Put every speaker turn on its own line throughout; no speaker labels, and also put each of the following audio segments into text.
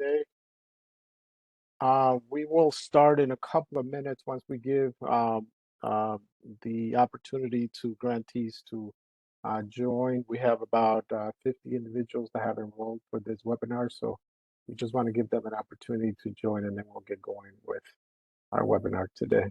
today. We will start in a couple of minutes once we give uh, the opportunity to grantees to join. We have about 50 individuals that have enrolled for this webinar, so we just want to give them an opportunity to join, and then we'll get going with our webinar today.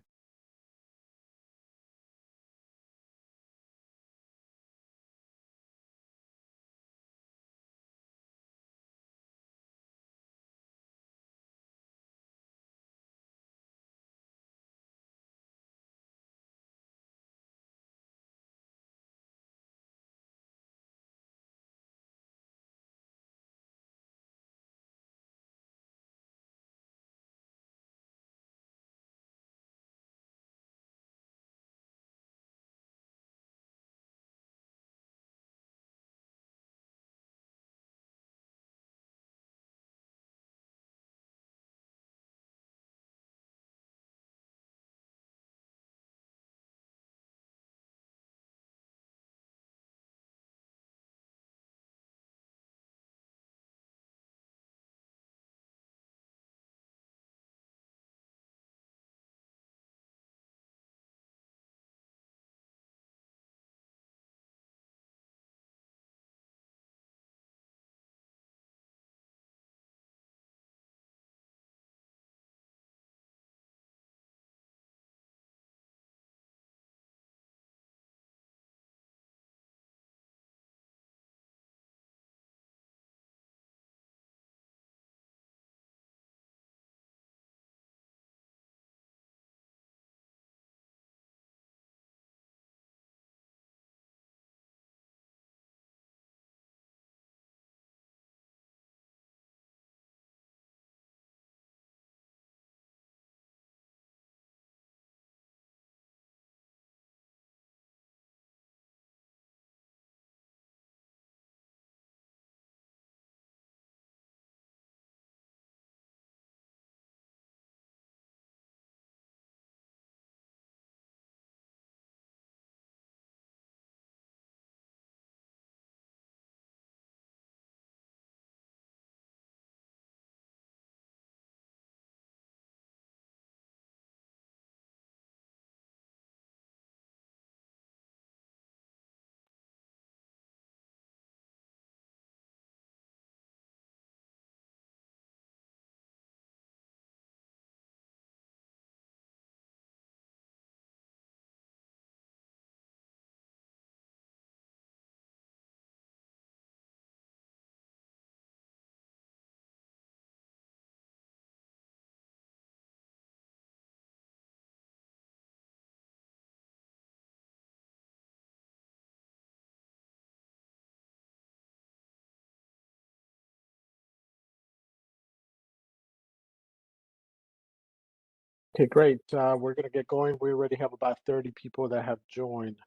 Okay, great. We're going to get going. We already have about 30 people that have joined.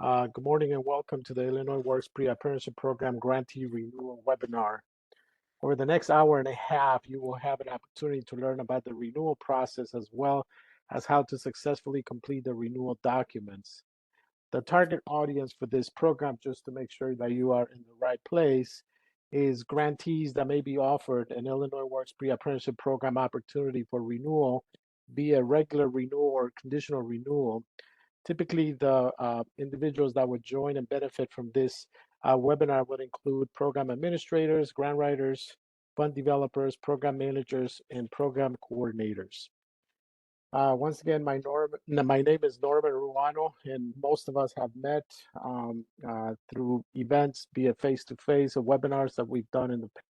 Good morning and welcome to the Illinois Works Pre-Apprenticeship Program Grantee Renewal webinar. Over the next hour and a half, you will have an opportunity to learn about the renewal process as well as how to successfully complete the renewal documents. The target audience for this program, just to make sure that you are in the right place, is grantees that may be offered an Illinois Works Pre-Apprenticeship Program opportunity for renewal, be a regular renewal or conditional renewal. Typically, the individuals that would join and benefit from this webinar would include program administrators, grant writers, fund developers, program managers, and program coordinators. Once again, my name is Norman Ruano, and most of us have met through events, be it face-to-face or webinars that we've done in the past.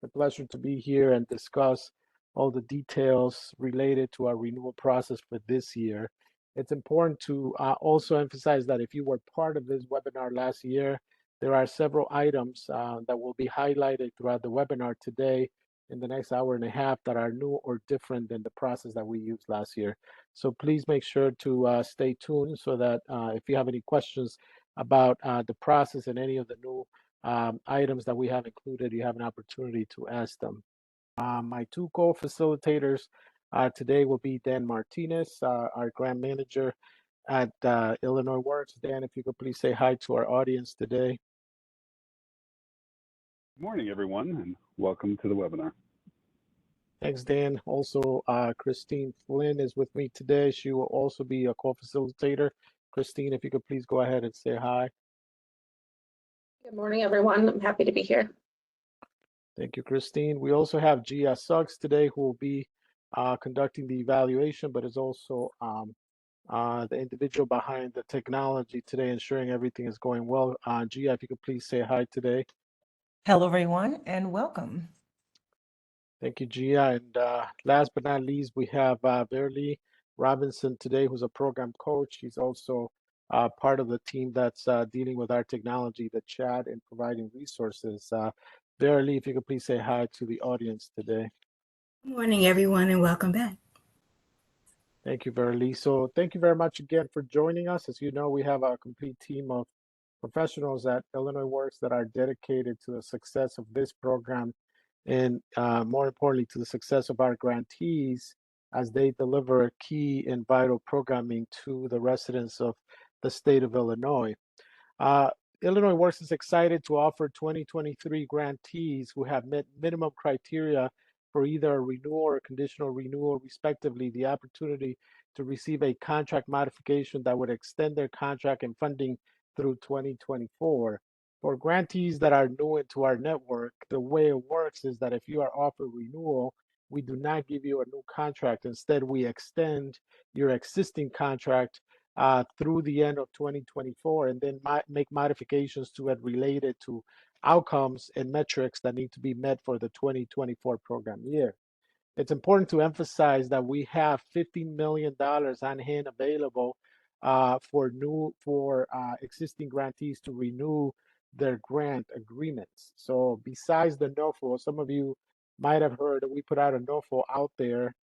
It's a pleasure to be here and discuss all the details related to our renewal process for this year. It's important to also emphasize that if you were part of this webinar last year, there are several items that will be highlighted throughout the webinar today in the next hour and a half that are new or different than the process that we used last year. So please make sure to stay tuned so that if you have any questions about the process and any of the new items that we have included, you have an opportunity to ask them. My two co-facilitators today will be Dan Martinez, our grant manager at Illinois Works. Dan, if you could please say hi to our audience today.
Good morning, everyone, and welcome to the webinar.
Thanks, Dan. Also, Christine Flynn is with me today. She will also be a co-facilitator. Christine, if you could please go ahead and say hi.
Good morning, everyone. I'm happy to be here.
Thank you, Christine. We also have Gia Suggs today, who will be conducting the evaluation, but is also the individual behind the technology today, ensuring everything is going well. Gia, if you could please say hi today.
Hello, everyone, and welcome.
Thank you, Gia. And last but not least, we have Verly Robinson today, who's a program coach. He's also part of the team that's dealing with our technology, the chat, and providing resources. Verly, if you could please say hi to the audience today.
Good morning, everyone, and welcome back.
Thank you, Verly. So thank you very much again for joining us. As you know, we have a complete team of professionals at Illinois Works that are dedicated to the success of this program and more importantly, to the success of our grantees as they deliver key and vital programming to the residents of the state of Illinois. Uh, Illinois Works is excited to offer 2023 grantees who have met minimum criteria for either a renewal or conditional renewal, respectively, the opportunity to receive a contract modification that would extend their contract and funding through 2024. For grantees that are new into our network, the way it works is that if you are offered renewal, we do not give you a new contract. Instead, we extend your existing contract through the end of 2024 and then make modifications to it related to outcomes and metrics that need to be met for the 2024 program year. It's important to emphasize that we have $15 million on hand available for existing grantees to renew their grant agreements. So besides the NOFO, some of you might have heard that we put out a NOFO out there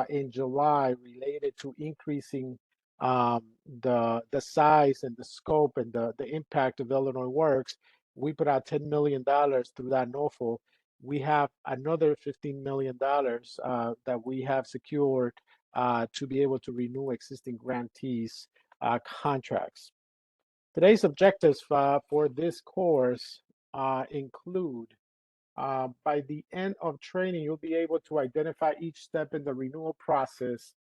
in July related to increasing the size and the scope and the impact of Illinois Works. We put out $10 million through that NOFO. We have another $15 million that we have secured to be able to renew existing grantees' contracts. Today's objectives for this course include by the end of training, you'll be able to identify each step in the renewal process,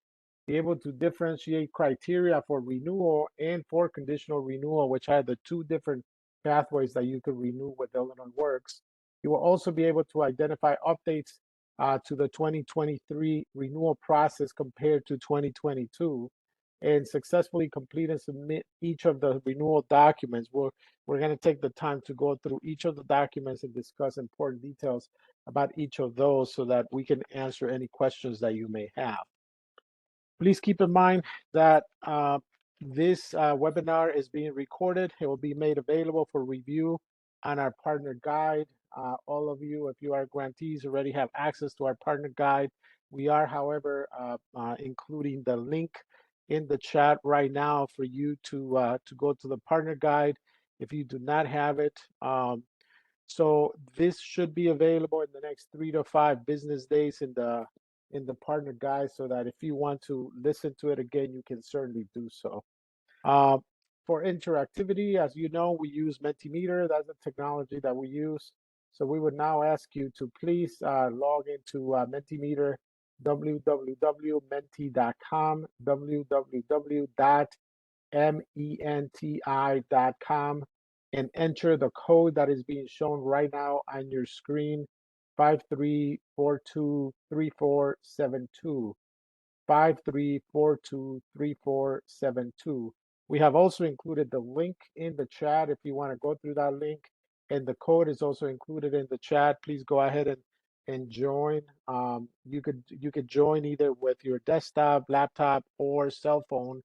be able to differentiate criteria for renewal and for conditional renewal, which are the two different pathways that you can renew with Illinois Works. You will also be able to identify updates to the 2023 renewal process compared to 2022 and successfully complete and submit each of the renewal documents. We're going to take the time to go through each of the documents and discuss important details about each of those so that we can answer any questions that you may have. Please keep in mind that this webinar is being recorded. It will be made available for review on our partner guide. All of you, if you are grantees, already have access to our partner guide. We are, however, including the link in the chat right now for you to go to the partner guide if you do not have it. So this should be available in the next 3 to 5 business days in the partner guide, so that if you want to listen to it again, you can certainly do so. For interactivity, as you know, we use Mentimeter. That's the technology that we use. So we would now ask you to please log into Mentimeter, www.menti.com, www.menti.com, and enter the code that is being shown right now on your screen, 53423472. 53423472. We have also included the link in the chat if you want to go through that link, and the code is also included in the chat. Please go ahead and join. You could join either with your desktop, laptop, or cell phone,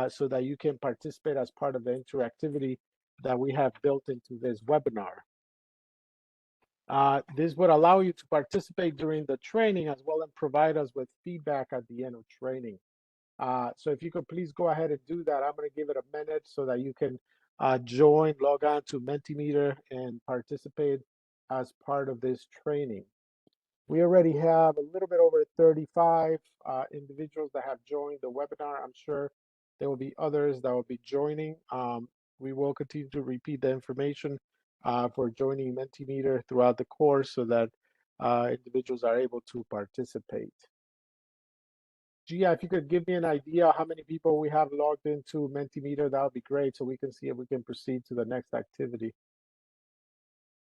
so that you can participate as part of the interactivity that we have built into this webinar. This would allow you to participate during the training as well and provide us with feedback at the end of training. So if you could please go ahead and do that, I'm going to give it a minute so that you can log on to Mentimeter and participate as part of this training. We already have a little bit over 35 individuals that have joined the webinar. I'm sure there will be others that will be joining. We will continue to repeat the information for joining Mentimeter throughout the course so that individuals are able to participate. Gia, if you could give me an idea how many people we have logged into Mentimeter, that would be great, so we can see if we can proceed to the next activity.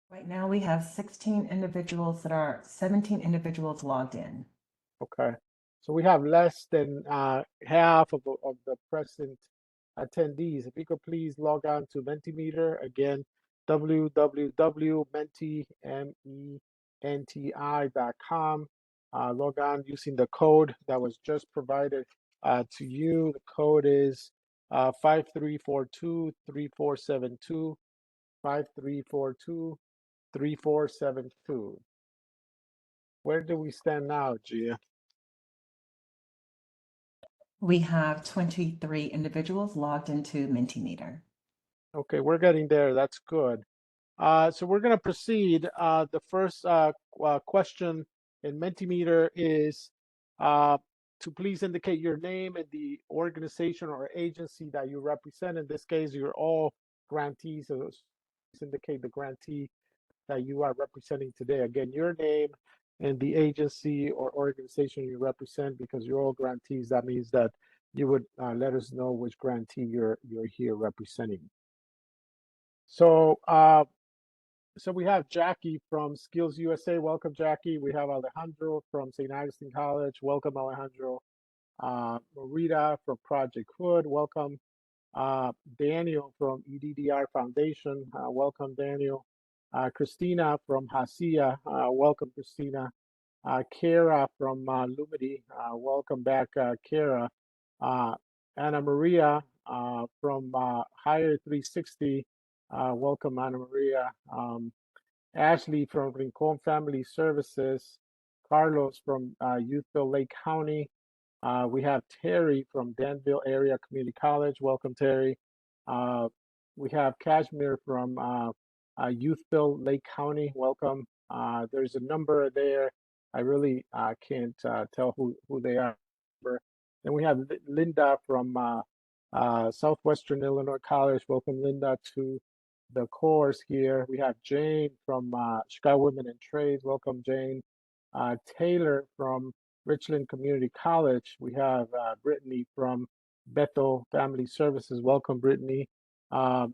Right now we have 17 individuals logged in.
Okay, so we have less than half of the present attendees. If you could please log on to Mentimeter, again, www.menti.com. Log on using the code that was just provided to you. The code is 5342-3472, 5342-3472. Where do we stand now, Gia?
We have 23 individuals logged into Mentimeter.
Okay, we're getting there. That's good. So we're going to proceed. The first question in Mentimeter is to please indicate your name and the organization or agency that you represent. In this case, you're all grantees, so please indicate the grantee that you are representing today. Again, your name and the agency or organization you represent, because you're all grantees. That means that you would let us know which grantee you're here representing. So so we have Jackie from Skills USA. Welcome, Jackie. We have Alejandro from St. Augustine College. Welcome, Alejandro. Marita from Project Hood. Welcome. Daniel from EDDR Foundation. Welcome, Daniel. Christina from Hacia. Welcome, Christina. Kara from Lumity. Welcome back, Kara. Anna Maria from Higher 360. Welcome, Anna Maria. Ashley from Rincon Family Services. Carlos from Youthville Lake County. We have Terry from Danville Area Community College. Welcome, Terry. We have Kashmir from Youthville Lake County. Welcome. There's a number there. I really can't tell who they are. Then we have Linda from Southwestern Illinois College. Welcome, Linda, to the course here. We have Jane from Chicago Women in Trades. Welcome, Jane. Taylor from Richland Community College. We have Brittany from Bethel Family Services. Welcome, Brittany.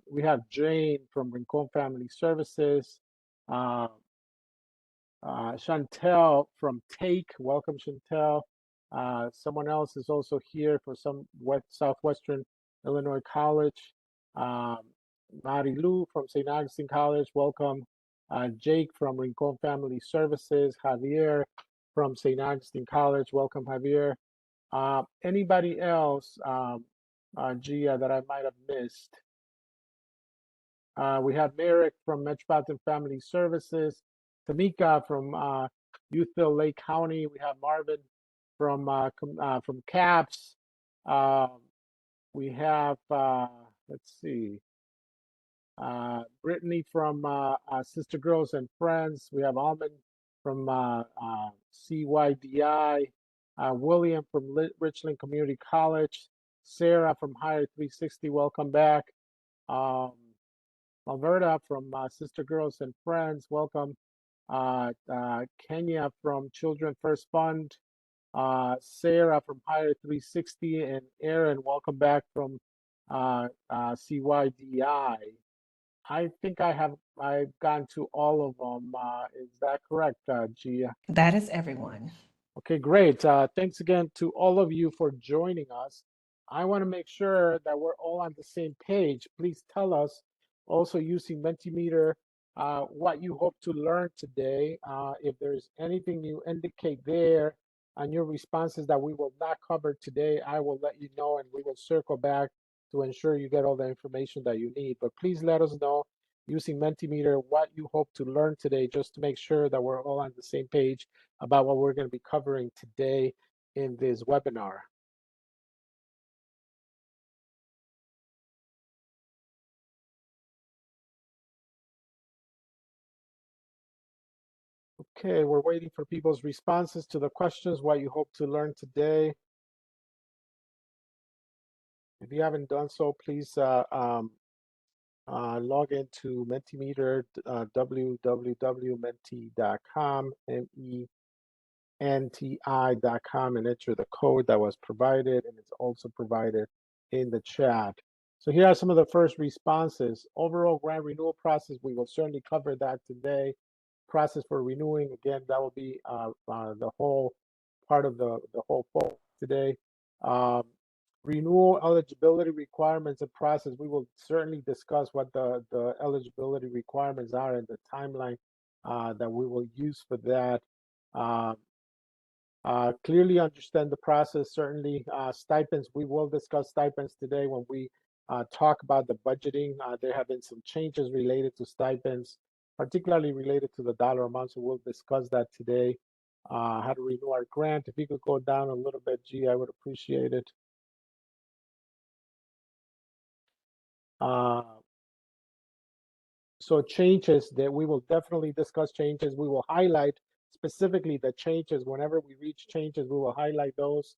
We have Jane from Rincon Family Services. Chantel from Take. Welcome, Chantel. Someone else is also here for some Southwestern Illinois College. Mari Lou from St. Augustine College. Welcome. Jake from Rincon Family Services. Javier from St. Augustine College. Welcome, Javier. Anybody else, Gia, that I might have missed? We have Merrick from Metropolitan Family Services. Tamika from Youthville Lake County. We have Marvin from CAPS. We have, let's see, Brittany from Sister Girls and Friends. We have Almond from CYDI. William from Richland Community College. Sarah from Higher 360. Welcome back. Alberta from Sister Girls and Friends. Welcome. Kenya from Children First Fund. Sarah from Higher 360, and Aaron, welcome back from CYDI. I think I've gone to all of them. Is that correct, Gia?
That is everyone.
Okay, great. Thanks again to all of you for joining us. I want to make sure that we're all on the same page. Please tell us, also using Mentimeter, what you hope to learn today. If there's anything you indicate there on your responses that we will not cover today, I will let you know, and we will circle back to ensure you get all the information that you need. But please let us know using Mentimeter what you hope to learn today, just to make sure that we're all on the same page about what we're going to be covering today in this webinar. Okay, we're waiting for people's responses to the questions, what you hope to learn today. If you haven't done so, please log into Mentimeter, www.menti.com, MENTI.com, and enter the code that was provided, and it's also provided in the chat. So here are some of the first responses. Overall grant renewal process, we will certainly cover that today. Process for renewing, again, that will be the whole part of the whole poll today. Renewal eligibility requirements and process, we will certainly discuss what the eligibility requirements are and the timeline that we will use for that. Clearly understand the process, certainly. Stipends, we will discuss stipends today when we talk about the budgeting. There have been some changes related to stipends, particularly related to the dollar amount, so we'll discuss that today. How to renew our grant. If you could go down a little bit, G, I would appreciate it. So changes that we will definitely discuss changes. We will highlight specifically the changes. Whenever we reach changes, we will highlight those.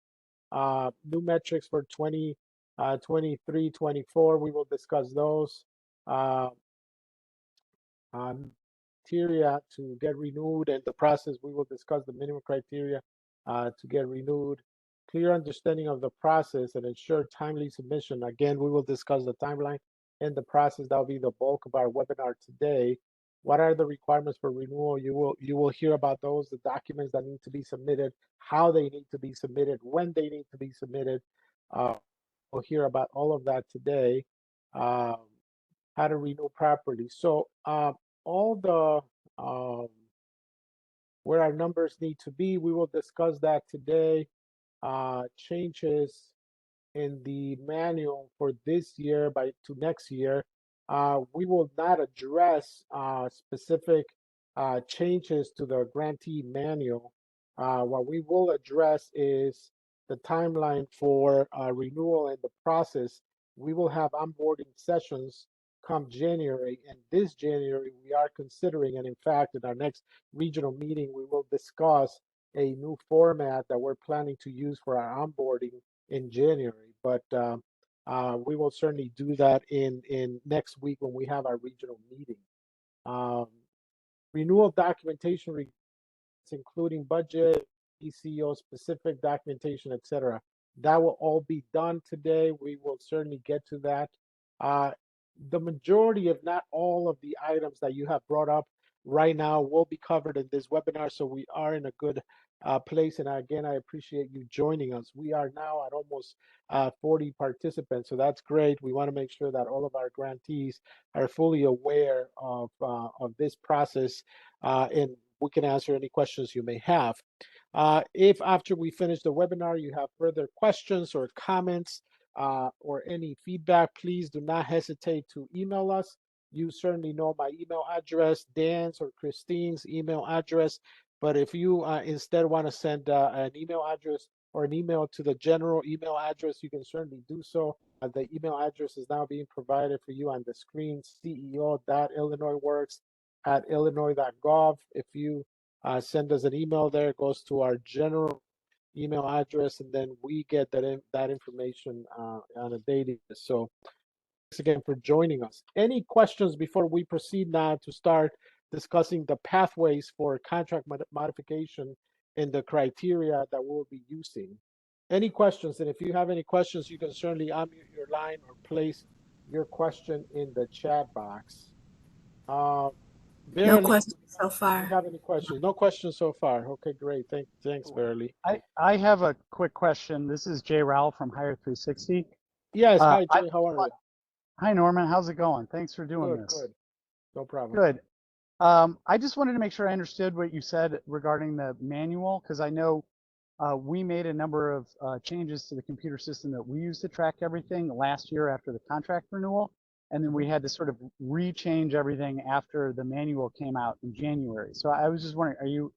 New metrics for 23, 24, we will discuss those. Criteria to get renewed and the process, we will discuss the minimum criteria to get renewed. Clear understanding of the process and ensure timely submission. Again, we will discuss the timeline and the process. That will be the bulk of our webinar today. What are the requirements for renewal? You will hear about those, the documents that need to be submitted, how they need to be submitted, when they need to be submitted. We'll hear about all of that today. How to renew properly. So all the where our numbers need to be, we will discuss that today. Changes in the manual for this year to next year. We will not address specific changes to the grantee manual. What we will address is the timeline for renewal and the process. We will have onboarding sessions come January, and this January we are considering, and in fact, in our next regional meeting, we will discuss a new format that we're planning to use for our onboarding in January. But we will certainly do that in next week when we have our regional meeting. Renewal documentation, including budget, ECO specific documentation, etc. That will all be done today. We will certainly get to that. The majority, if not all, of the items that you have brought up right now will be covered in this webinar, so we are in a good place. And again, I appreciate you joining us. We are now at almost 40 participants, so that's great. We want to make sure that all of our grantees are fully aware of this process, and we can answer any questions you may have. If after we finish the webinar you have further questions or comments or any feedback, please do not hesitate to email us. You certainly know my email address, Dan's or Christine's email address. But if you instead want to send an email address or an email to the general email address, you can certainly do so. The email address is now being provided for you on the screen, ceo.illinoisworks@illinois.gov. If you send us an email there, it goes to our general email address, and then we get that information on a daily basis. So thanks again for joining us. Any questions before we proceed now to start discussing the pathways for contract modification and the criteria that we'll be using? Any questions? And if you have any questions, you can certainly unmute your line or place your question in the chat box.
No questions so
do you
far.
have any questions? No questions so far. Okay, great. Thanks, Verily.
I have a quick question. This is Jay Rowell from Hire 360.
Yes, hi Jay, how are you?
Hi Norman, how's it going? Thanks for doing
Good,
this.
good. No problem.
Good. I just wanted to make sure I understood what you said regarding the manual, because I know we made a number of changes to the computer system that we use to track everything last year after the contract renewal, and then we had to sort of rechange everything after the manual came out in January. So I was just wondering, are you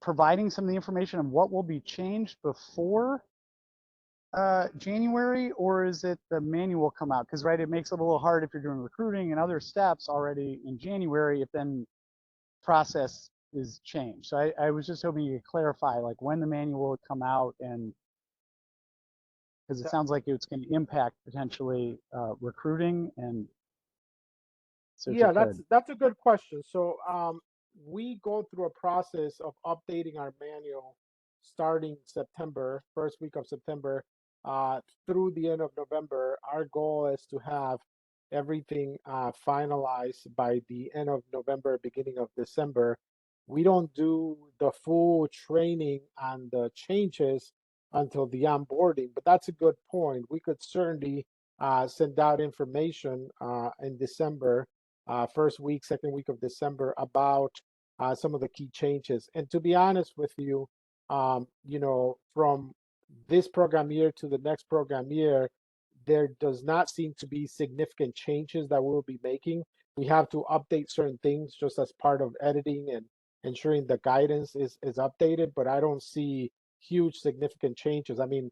providing some of the information on what will be changed before January, or is it the manual come out? Because right, it makes it a little hard if you're doing recruiting and other steps already in January if then process is changed. So I was just hoping you could clarify like when the manual would come out and Because it sounds like it's going to impact potentially recruiting, and so if you
Yeah,
could.
that's a good question. So we go through a process of updating our manual starting September, first week of September, through the end of November. Our goal is to have everything finalized by the end of November, beginning of December. We don't do the full training on the changes until the onboarding, but that's a good point. We could certainly send out information in December, first week, second week of December, about some of the key changes. And to be honest with you, from this program year to the next program year, there does not seem to be significant changes that we'll be making. We have to update certain things just as part of editing and ensuring the guidance is updated, but I don't see huge significant changes. I mean,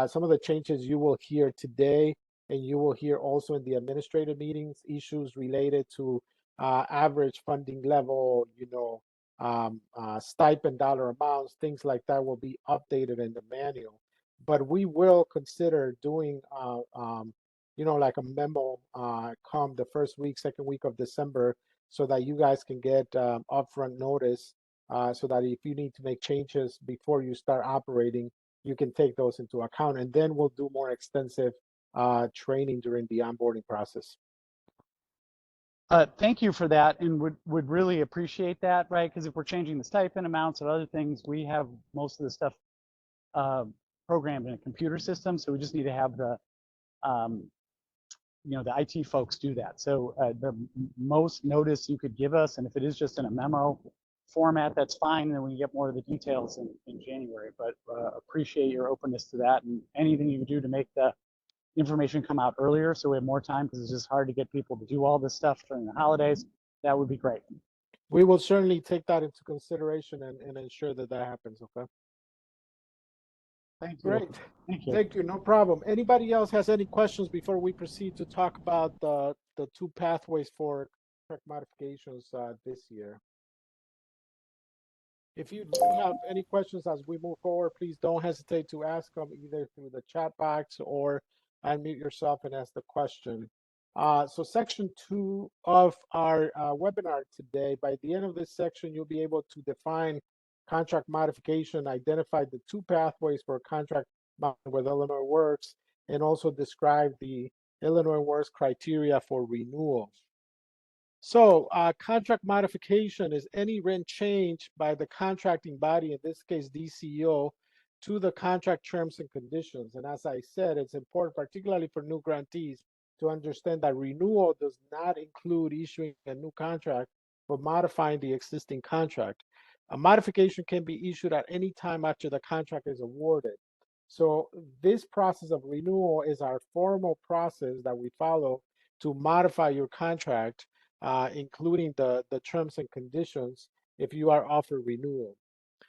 some of the changes you will hear today, and you will hear also in the administrative meetings, issues related to average funding level, stipend dollar amounts, things like that will be updated in the manual. But we will consider doing, like a memo come the first week, second week of December, so that you guys can get upfront notice, so that if you need to make changes before you start operating, you can take those into account. And then we'll do more extensive training during the onboarding process.
Thank you for that, and would really appreciate that, right? Because if we're changing the stipend amounts and other things, we have most of the stuff programmed in a computer system, so we just need to have the the IT folks do that. So the most notice you could give us, and if it is just in a memo format, that's fine. Then we get more of the details in January. But appreciate your openness to that, and anything you can do to make the information come out earlier so we have more time, because it's just hard to get people to do all this stuff during the holidays. That would be great.
We will certainly take that into consideration and ensure that happens, okay?
Thank you.
Great.
Thank you.
Thank you, no problem. Anybody else has any questions before we proceed to talk about the two pathways for contract modifications this year? If you do have any questions as we move forward, please don't hesitate to ask them either through the chat box or unmute yourself and ask the question. So section 2 of our webinar today, by the end of this section, you'll be able to define contract modification, identify the two pathways for contract with Illinois Works, and also describe the Illinois Works criteria for renewal. So contract modification is any written change by the contracting body, in this case DCO, to the contract terms and conditions. And as I said, it's important, particularly for new grantees, to understand that renewal does not include issuing a new contract, but modifying the existing contract. A modification can be issued at any time after the contract is awarded. So this process of renewal is our formal process that we follow to modify your contract, including the terms and conditions if you are offered renewal.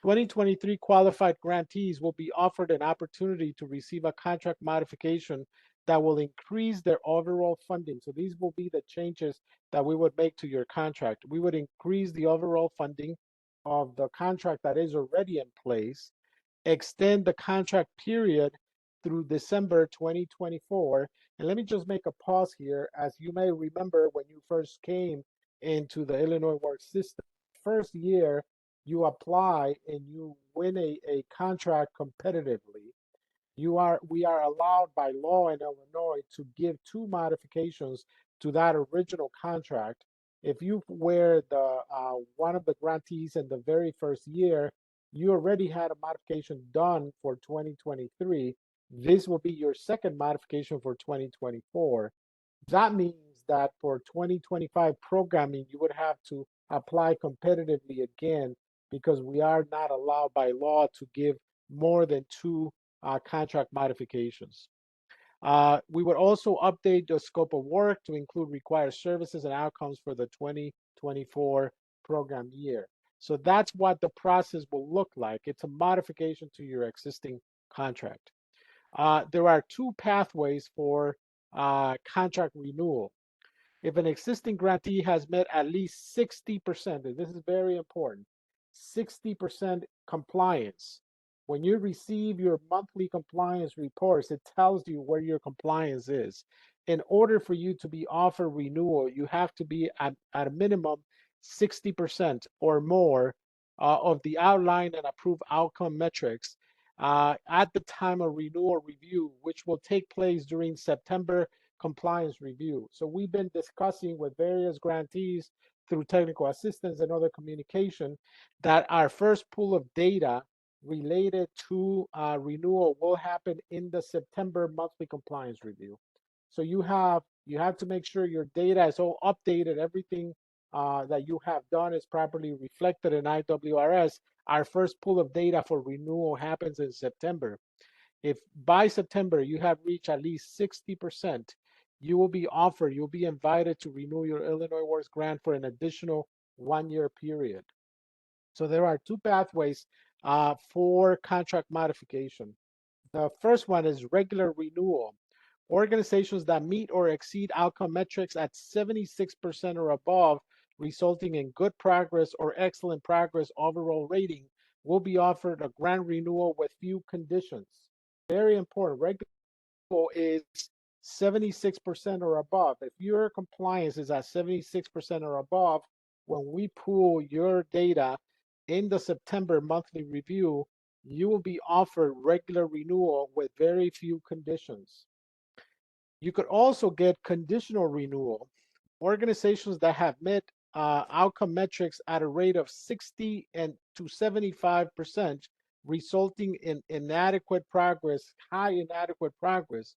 2023 qualified grantees will be offered an opportunity to receive a contract modification that will increase their overall funding. So these will be the changes that we would make to your contract. We would increase the overall funding of the contract that is already in place, extend the contract period through December 2024. And let me just make a pause here. As you may remember, when you first came into the Illinois Works system, first year you apply and you win a contract competitively, we are allowed by law in Illinois to give two modifications to that original contract. If you were the one of the grantees in the very first year, you already had a modification done for 2023. This will be your second modification for 2024. That means that for 2025 programming, you would have to apply competitively again, because we are not allowed by law to give more than two contract modifications. We would also update the scope of work to include required services and outcomes for the 2024 program year. So that's what the process will look like. It's a modification to your existing contract. There are two pathways for contract renewal. If an existing grantee has met at least 60%, and this is very important, 60% compliance When you receive your monthly compliance reports, it tells you where your compliance is. In order for you to be offered renewal, you have to be at a minimum 60% or more of the outlined and approved outcome metrics at the time of renewal review, which will take place during September compliance review. So we've been discussing with various grantees through technical assistance and other communication that our first pool of data related to renewal will happen in the September monthly compliance review. So you have to make sure your data is all updated, everything that you have done is properly reflected in IWRS. Our first pool of data for renewal happens in September. If by September you have reached at least 60%, you'll be invited to renew your Illinois Works grant for an additional 1-year period. So there are two pathways for contract modification. The first one is regular renewal. Organizations that meet or exceed outcome metrics at 76% or above, resulting in good progress or excellent progress overall rating, will be offered a grant renewal with few conditions. Very important. Regular renewal is 76% or above. If your compliance is at 76% or above, when we pull your data in the September monthly review, you will be offered regular renewal with very few conditions. You could also get conditional renewal. Organizations that have met outcome metrics at a rate of 60 to 75%, resulting in inadequate progress, high inadequate progress,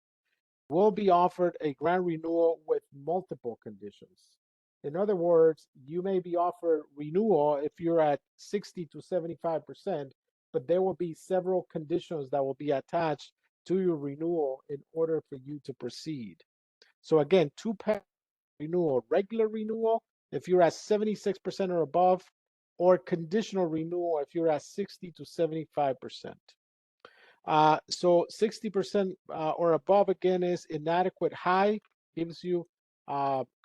will be offered a grant renewal with multiple conditions. In other words, you may be offered renewal if you're at 60 to 75%, but there will be several conditions that will be attached to your renewal in order for you to proceed. So again, two-path renewal, regular renewal if you're at 76% or above, or conditional renewal if you're at 60 to 75%. So 60% or above again is inadequate high, gives you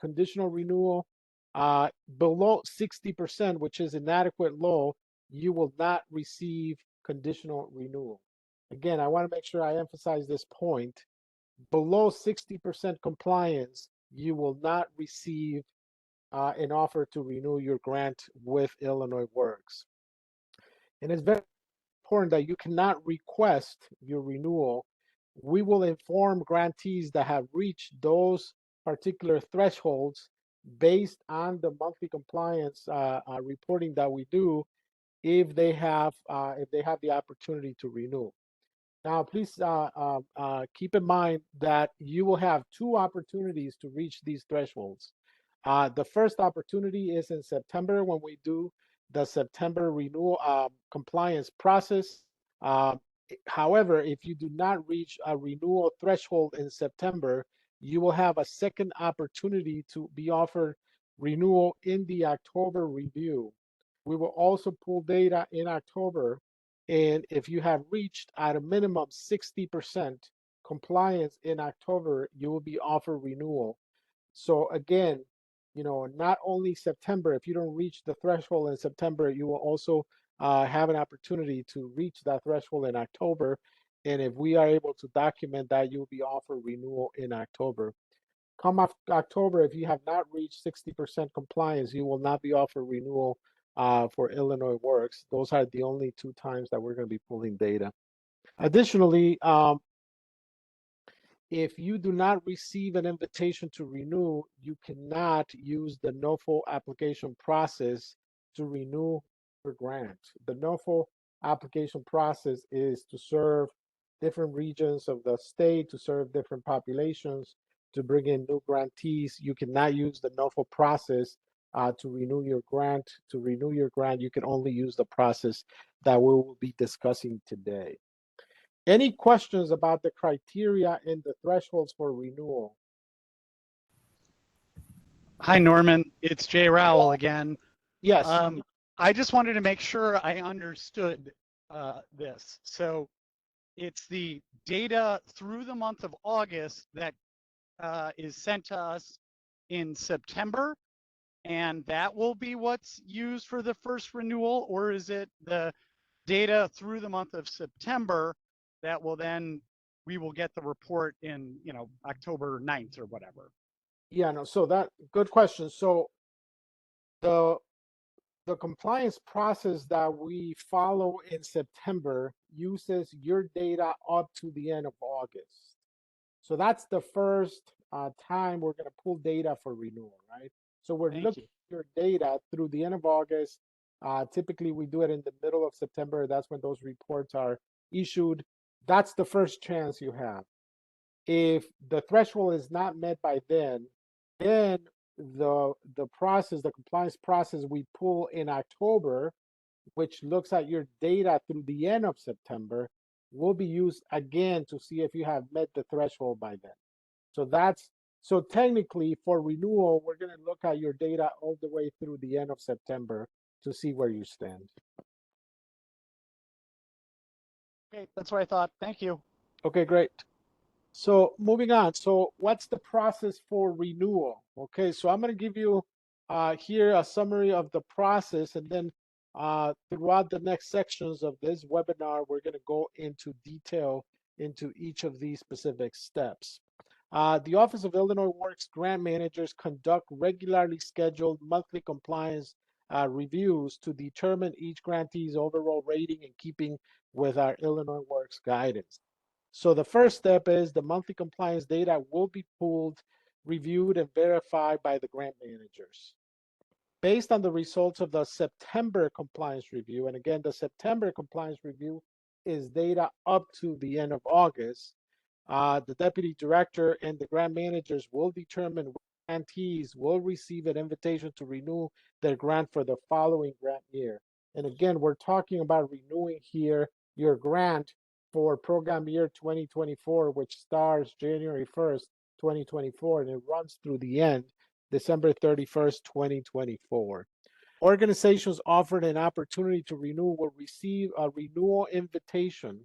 conditional renewal. Below 60%, which is inadequate low, you will not receive conditional renewal. Again, I want to make sure I emphasize this point. Below 60% compliance, you will not receive an offer to renew your grant with Illinois Works. And it's very important that you cannot request your renewal. We will inform grantees that have reached those particular thresholds based on the monthly compliance reporting that we do if they have the opportunity to renew. Now, please keep in mind that you will have two opportunities to reach these thresholds. The first opportunity is in September when we do the September renewal compliance process. However, if you do not reach a renewal threshold in September, you will have a second opportunity to be offered renewal in the October review. We will also pull data in October, and if you have reached at a minimum 60% compliance in October, you will be offered renewal. So again, not only September, if you don't reach the threshold in September, you will also have an opportunity to reach that threshold in October. And if we are able to document that, you'll be offered renewal in October. Come October, if you have not reached 60% compliance, you will not be offered renewal for Illinois Works. Those are the only two times that we're going to be pulling data. Additionally, if you do not receive an invitation to renew, you cannot use the NOFO application process to renew your grant. The NOFO application process is to serve different regions of the state, to serve different populations, to bring in new grantees. You cannot use the NOFO process to renew your grant. To renew your grant, you can only use the process that we will be discussing today. Any questions about the criteria and the thresholds for renewal?
Hi, Norman. It's Jay Rowell again.
Yes.
I just wanted to make sure I understood this. So it's the data through the month of August that is sent to us in September, and that will be what's used for the first renewal, or is it the data through the month of September that will then, we will get the report in, you know, October 9th or whatever.
Yeah, no, so that, good question. So the compliance process that we follow in September uses your data up to the end of August. So that's the first time we're going to pull data for renewal, right? So we're
Thank
looking
you.
at your data through the end of August. Typically, we do it in the middle of September. That's when those reports are issued. That's the first chance you have. If the threshold is not met by then the process, the compliance process we pull in October, which looks at your data through the end of September, will be used again to see if you have met the threshold by then. So that's, so technically for renewal, we're going to look at your data all the way through the end of September to see where you stand.
Okay, that's what I thought. Thank you.
Okay, great. So moving on. So what's the process for renewal? Okay, so I'm going to give you here a summary of the process, and then throughout the next sections of this webinar, we're going to go into detail into each of these specific steps. The Office of Illinois Works grant managers conduct regularly scheduled monthly compliance reviews to determine each grantee's overall rating in keeping with our Illinois Works guidance. So the first step is the monthly compliance data will be pulled, reviewed, and verified by the grant managers. Based on the results of the September compliance review, and again, the September compliance review is data up to the end of August, the deputy director and the grant managers will determine which grantees will receive an invitation to renew their grant for the following grant year. And again, we're talking about renewing here your grant for program year 2024, which starts January 1st, 2024, and it runs through the end, December 31st, 2024. Organizations offered an opportunity to renew will receive a renewal invitation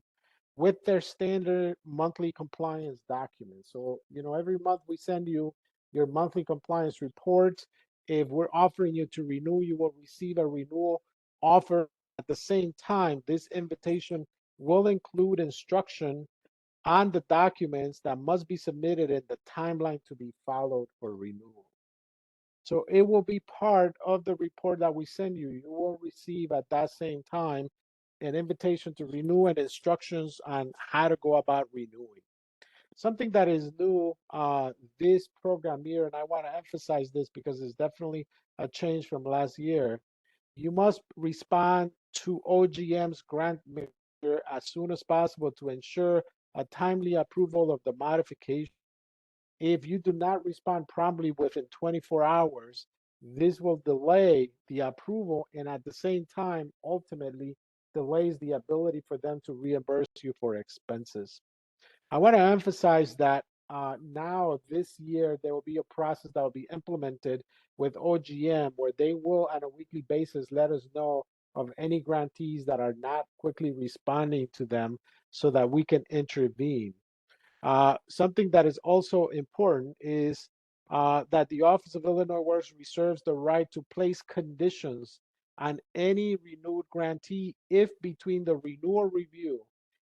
with their standard monthly compliance document. So, you know, every month we send you your monthly compliance report. If we're offering you to renew, you will receive a renewal offer. At the same time, this invitation will include instruction on the documents that must be submitted and the timeline to be followed for renewal. So it will be part of the report that we send you. You will receive at that same time an invitation to renew and instructions on how to go about renewing. Something that is new this program year, and I want to emphasize this because it's definitely a change from last year. You must respond to OGM's grant manager as soon as possible to ensure a timely approval of the modification. If you do not respond promptly within 24 hours, this will delay the approval and at the same time, ultimately delays the ability for them to reimburse you for expenses. I want to emphasize that now this year, there will be a process that will be implemented with OGM where they will on a weekly basis let us know of any grantees that are not quickly responding to them so that we can intervene. Something that is also important is that the Office of Illinois Works reserves the right to place conditions on any renewed grantee if between the renewal review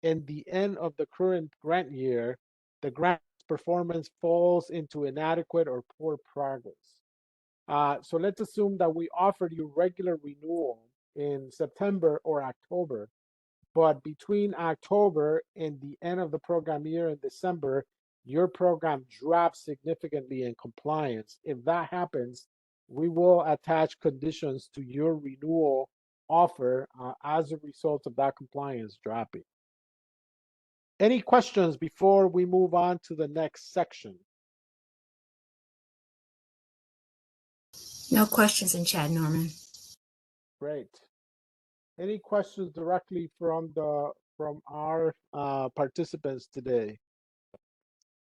and the end of the current grant year, the grant performance falls into inadequate or poor progress. So let's assume that we offered you regular renewal in September or October, but between October and the end of the program year in December, your program drops significantly in compliance. If that happens, we will attach conditions to your renewal offer as a result of that compliance dropping. Any questions before we move on to the next section?
No questions in chat, Norman.
Great. Any questions directly from our participants today?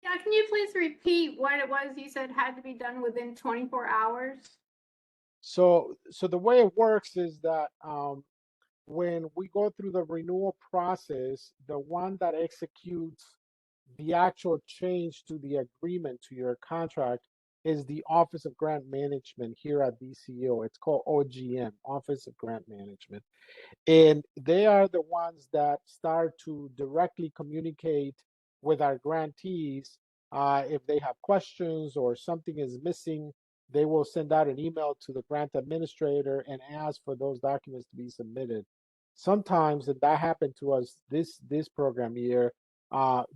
Yeah, can you please repeat what it was you said had to be done within 24 hours?
So the way it works is that when we go through the renewal process, the one that executes the actual change to the agreement to your contract is the Office of Grant Management here at DCO. It's called OGM, Office of Grant Management. And they are the ones that start to directly communicate with our grantees. If they have questions or something is missing, they will send out an email to the grant administrator and ask for those documents to be submitted. Sometimes, and that happened to us this program year,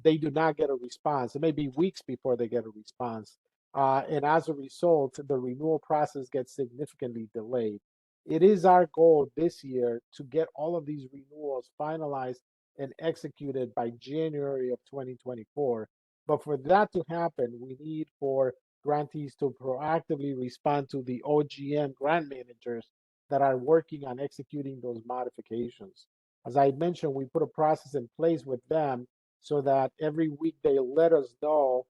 they do not get a response. It may be weeks before they get a response. And as a result, the renewal process gets significantly delayed. It is our goal this year to get all of these renewals finalized and executed by January of 2024. But for that to happen, we need for grantees to proactively respond to the OGM grant managers that are working on executing those modifications. As I mentioned, we put a process in place with them so that every week they let us know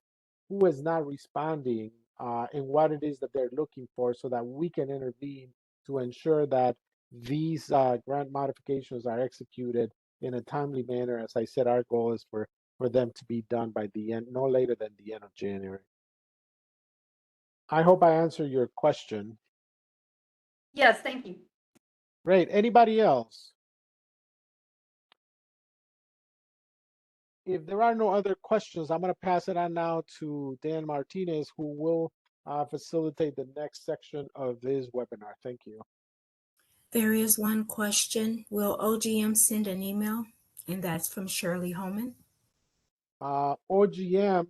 who is not responding and what it is that they're looking for so that we can intervene to ensure that these grant modifications are executed in a timely manner. As I said, our goal is for them to be done by the end, no later than the end of January. I hope I answered your question.
Yes, thank you.
Great. Anybody else? If there are no other questions, I'm going to pass it on now to Dan Martinez, who will facilitate the next section of this webinar. Thank you.
There is one question. Will OGM send an email? And that's from Shirley Holman.
OGM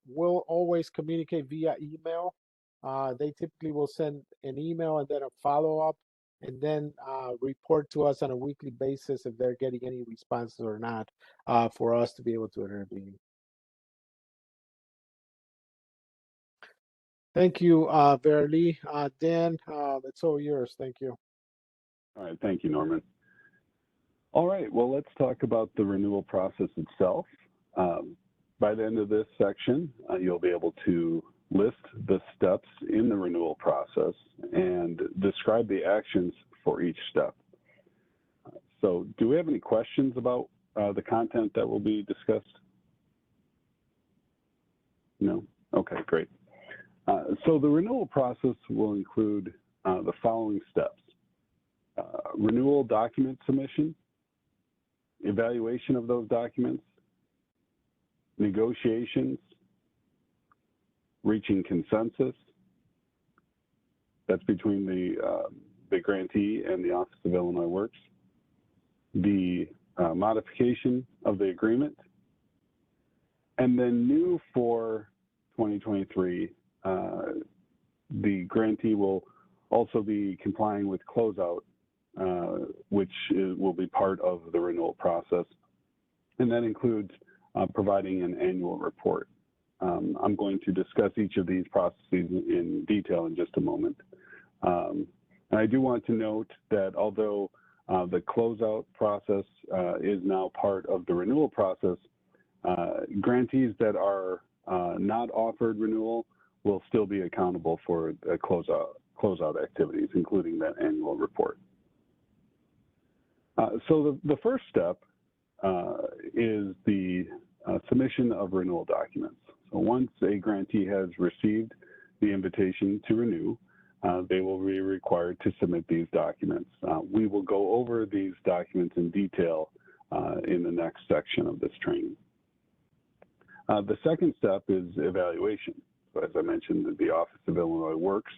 will always communicate via email. They typically will send an email and then a follow-up, and then report to us on a weekly basis if they're getting any responses or not, for us to be able to intervene. Thank you, Verly. Dan, it's all yours. Thank you.
All right, thank you, Norman. All right, well, let's talk about the renewal process itself. By the end of this section, you'll be able to list the steps in the renewal process and describe the actions for each step. So do we have any questions about the content that will be discussed? No? Okay, great. So the renewal process will include the following steps. Renewal document submission, evaluation of those documents, negotiations, reaching consensus. That's between the grantee and the Office of Illinois Works. The modification of the agreement. And then new for 2023, the grantee will also be complying with closeout, which will be part of the renewal process. And that includes providing an annual report. I'm going to discuss each of these processes in detail in just a moment. And I do want to note that although the closeout process is now part of the renewal process, grantees that are not offered renewal will still be accountable for closeout activities, including that annual report. So the first step is the submission of renewal documents. So once a grantee has received the invitation to renew, they will be required to submit these documents. We will go over these documents in detail in the next section of this training. The second step is evaluation. So as I mentioned, the Office of Illinois Works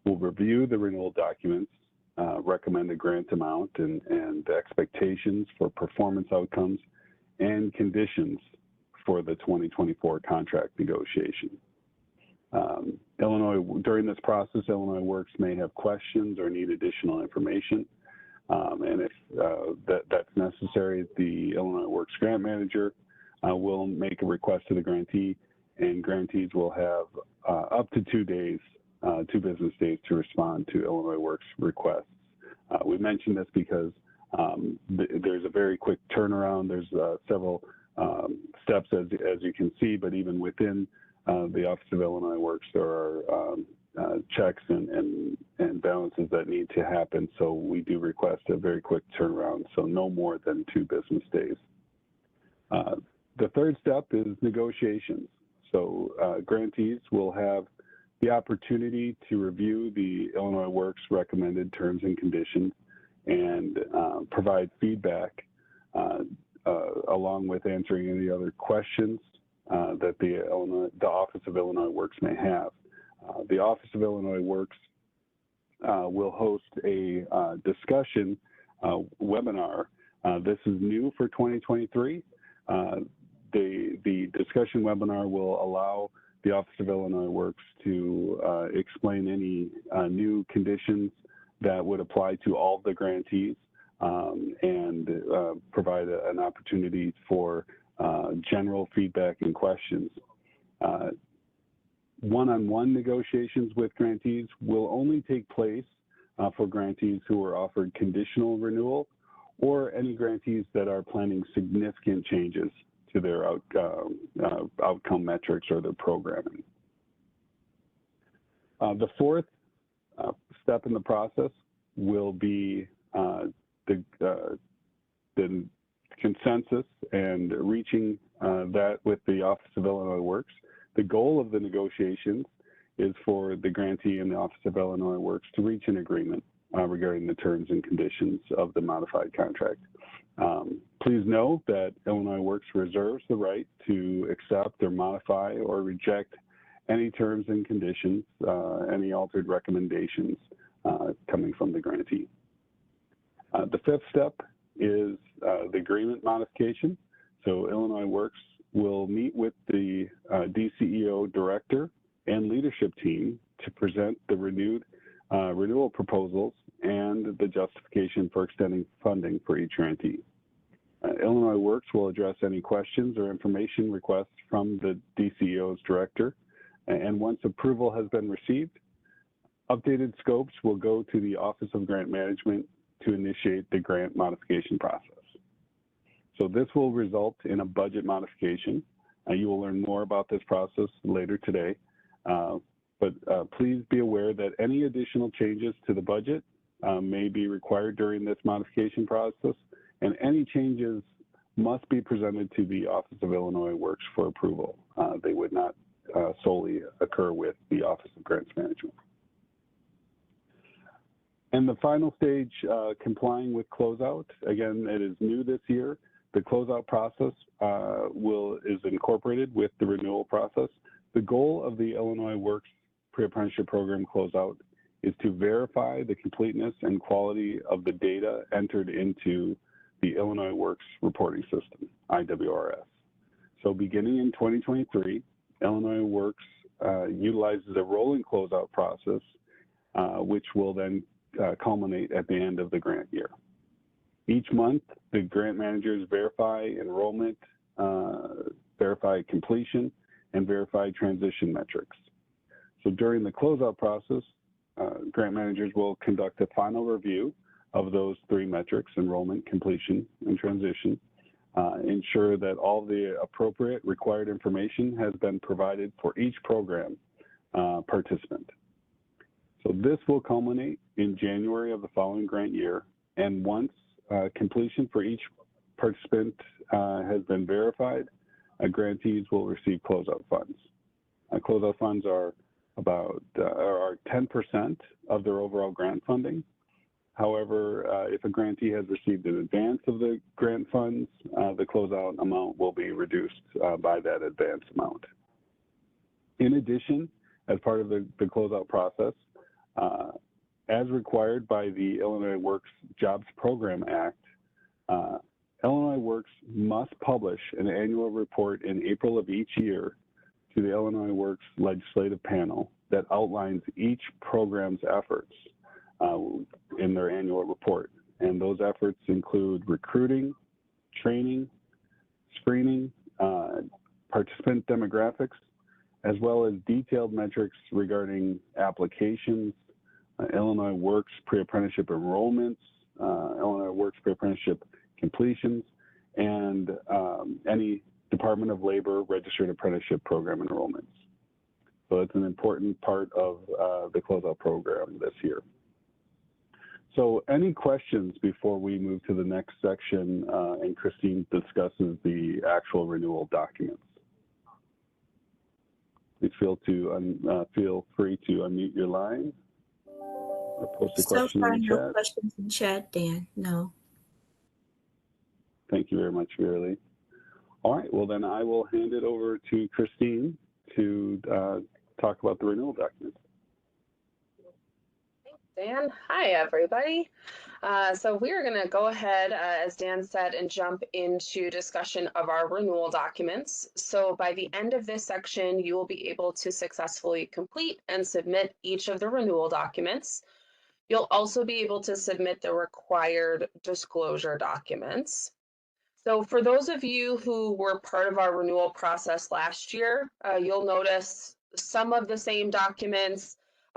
will review the renewal documents, recommend a grant amount and expectations for performance outcomes and conditions for the 2024 contract negotiation. During this process, Illinois Works may have questions or need additional information. And if that's necessary, the Illinois Works grant manager will make a request to the grantee, and grantees will have up to 2 days, 2 business days to respond to Illinois Works requests. We mentioned this because there's a very quick turnaround. There's several steps, as you can see, but even within the Office of Illinois Works, there are checks and balances that need to happen. So we do request a very quick turnaround, so no more than 2 business days. The third step is negotiations. So grantees will have the opportunity to review the Illinois Works recommended terms and conditions and provide feedback along with answering any other questions that the Office of Illinois Works may have. The Office of Illinois Works will host a discussion webinar. This is new for 2023. The discussion webinar will allow the Office of Illinois Works to explain any new conditions that would apply to all of the grantees and provide an opportunity for general feedback and questions. One-on-one negotiations with grantees will only take place for grantees who are offered conditional renewal or any grantees that are planning significant changes to their outcome metrics or their programming. The fourth step in the process will be the consensus and reaching that with the Office of Illinois Works. The goal of the negotiations is for the grantee and the Office of Illinois Works to reach an agreement regarding the terms and conditions of the modified contract. Please know that Illinois Works reserves the right to accept or modify or reject any terms and conditions, any altered recommendations coming from the grantee. The fifth step is the agreement modification. So Illinois Works will meet with the DCEO director and leadership team to present the renewal proposals and the justification for extending funding for each grantee. Illinois Works will address any questions or information requests from the DCEO's director, and once approval has been received, updated scopes will go to the Office of Grant Management to initiate the grant modification process. So this will result in a budget modification. You will learn more about this process later today, but please be aware that any additional changes to the budget may be required during this modification process, and any changes must be presented to the Office of Illinois Works for approval. They would not solely occur with the Office of Grants Management. And the final stage, complying with closeout. Again, it is new this year. The closeout process is incorporated with the renewal process. The goal of the Illinois Works Pre-Apprenticeship Program closeout is to verify the completeness and quality of the data entered into the Illinois Works reporting system, IWRS. So beginning in 2023, Illinois Works utilizes a rolling closeout process, which will then culminate at the end of the grant year. Each month, the grant managers verify enrollment, verify completion, and verify transition metrics. So during the closeout process, grant managers will conduct a final review of those three metrics: enrollment, completion, and transition. Ensure that all the appropriate required information has been provided for each program participant. So this will culminate in January of the following grant year, and once completion for each participant has been verified, grantees will receive closeout funds. Closeout funds are about 10% of their overall grant funding. However, if a grantee has received an advance of the grant funds, the closeout amount will be reduced by that advance amount. In addition, as part of the closeout process, as required by the Illinois Works Jobs Program Act, Illinois Works must publish an annual report in April of each year to the Illinois Works Legislative Panel that outlines each program's efforts in their annual report. And those efforts include recruiting, training, screening, participant demographics, as well as detailed metrics regarding applications, Illinois Works pre-apprenticeship enrollments, Illinois Works pre-apprenticeship completions, and any Department of Labor registered apprenticeship program enrollments. So it's an important part of the closeout program this year. So any questions before we move to the next section and Christine discusses the actual renewal documents? please feel free to unmute your line or post a
So
question
far,
in the
no
chat.
questions in chat, Dan. No.
Thank you very much, Verily. All right, well then I will hand it over to Christine to talk about the renewal documents.
Thanks, Dan. Hi, everybody. So we're going to go ahead, as Dan said, and jump into discussion of our renewal documents. So by the end of this section, you will be able to successfully complete and submit each of the renewal documents. You'll also be able to submit the required disclosure documents. So for those of you who were part of our renewal process last year, you'll notice some of the same documents.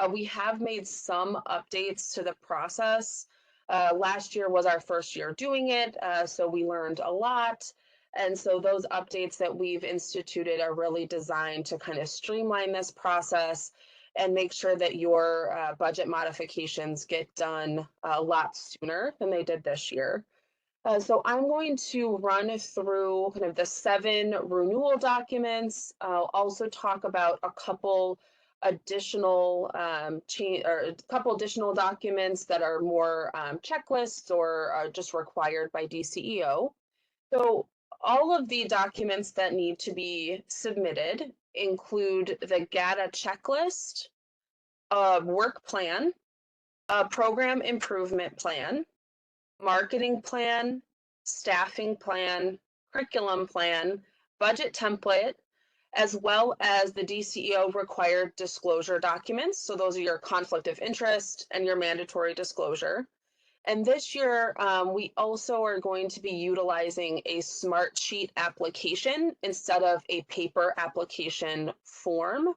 We have made some updates to the process. Last year was our first year doing it, so we learned a lot. And so those updates that we've instituted are really designed to kind of streamline this process and make sure that your budget modifications get done a lot sooner than they did this year. So I'm going to run through kind of the 7 renewal documents. I'll also talk about a couple additional documents that are more checklists or are just required by DCEO. So all of the documents that need to be submitted include the GATA checklist, a work plan, a program improvement plan, marketing plan, staffing plan, curriculum plan, budget template, as well as the DCEO required disclosure documents. So those are your conflict of interest and your mandatory disclosure. And this year, we also are going to be utilizing a smart sheet application instead of a paper application form.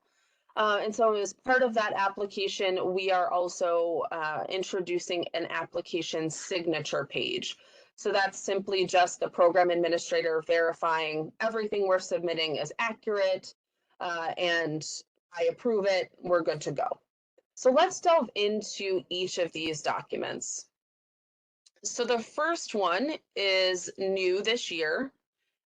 And so as part of that application, we are also introducing an application signature page. So that's simply just the program administrator verifying everything we're submitting is accurate, and I approve it, we're good to go. So let's delve into each of these documents. So the first one is new this year,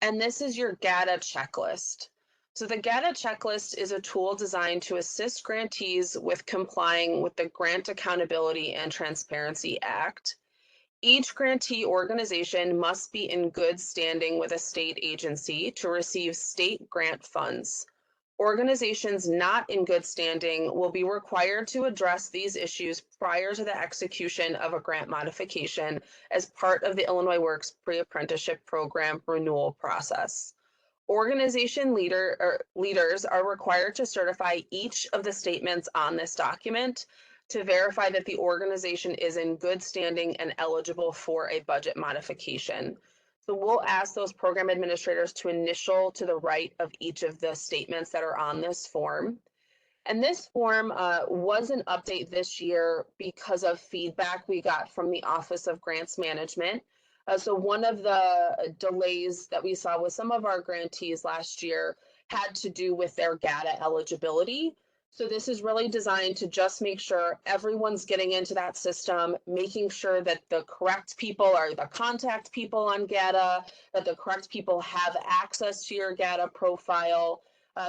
and this is your GATA checklist. So the GATA checklist is a tool designed to assist grantees with complying with the Grant Accountability and Transparency Act. Each grantee organization must be in good standing with a state agency to receive state grant funds. Organizations not in good standing will be required to address these issues prior to the execution of a grant modification as part of the Illinois Works pre-apprenticeship program renewal process. Organization leaders are required to certify each of the statements on this document to verify that the organization is in good standing and eligible for a budget modification. So we'll ask those program administrators to initial to the right of each of the statements that are on this form. And this form was an update this year because of feedback we got from the Office of Grants Management. So one of the delays that we saw with some of our grantees last year had to do with their GATA eligibility. So this is really designed to just make sure everyone's getting into that system, making sure that the correct people are the contact people on GATA, that the correct people have access to your GATA profile,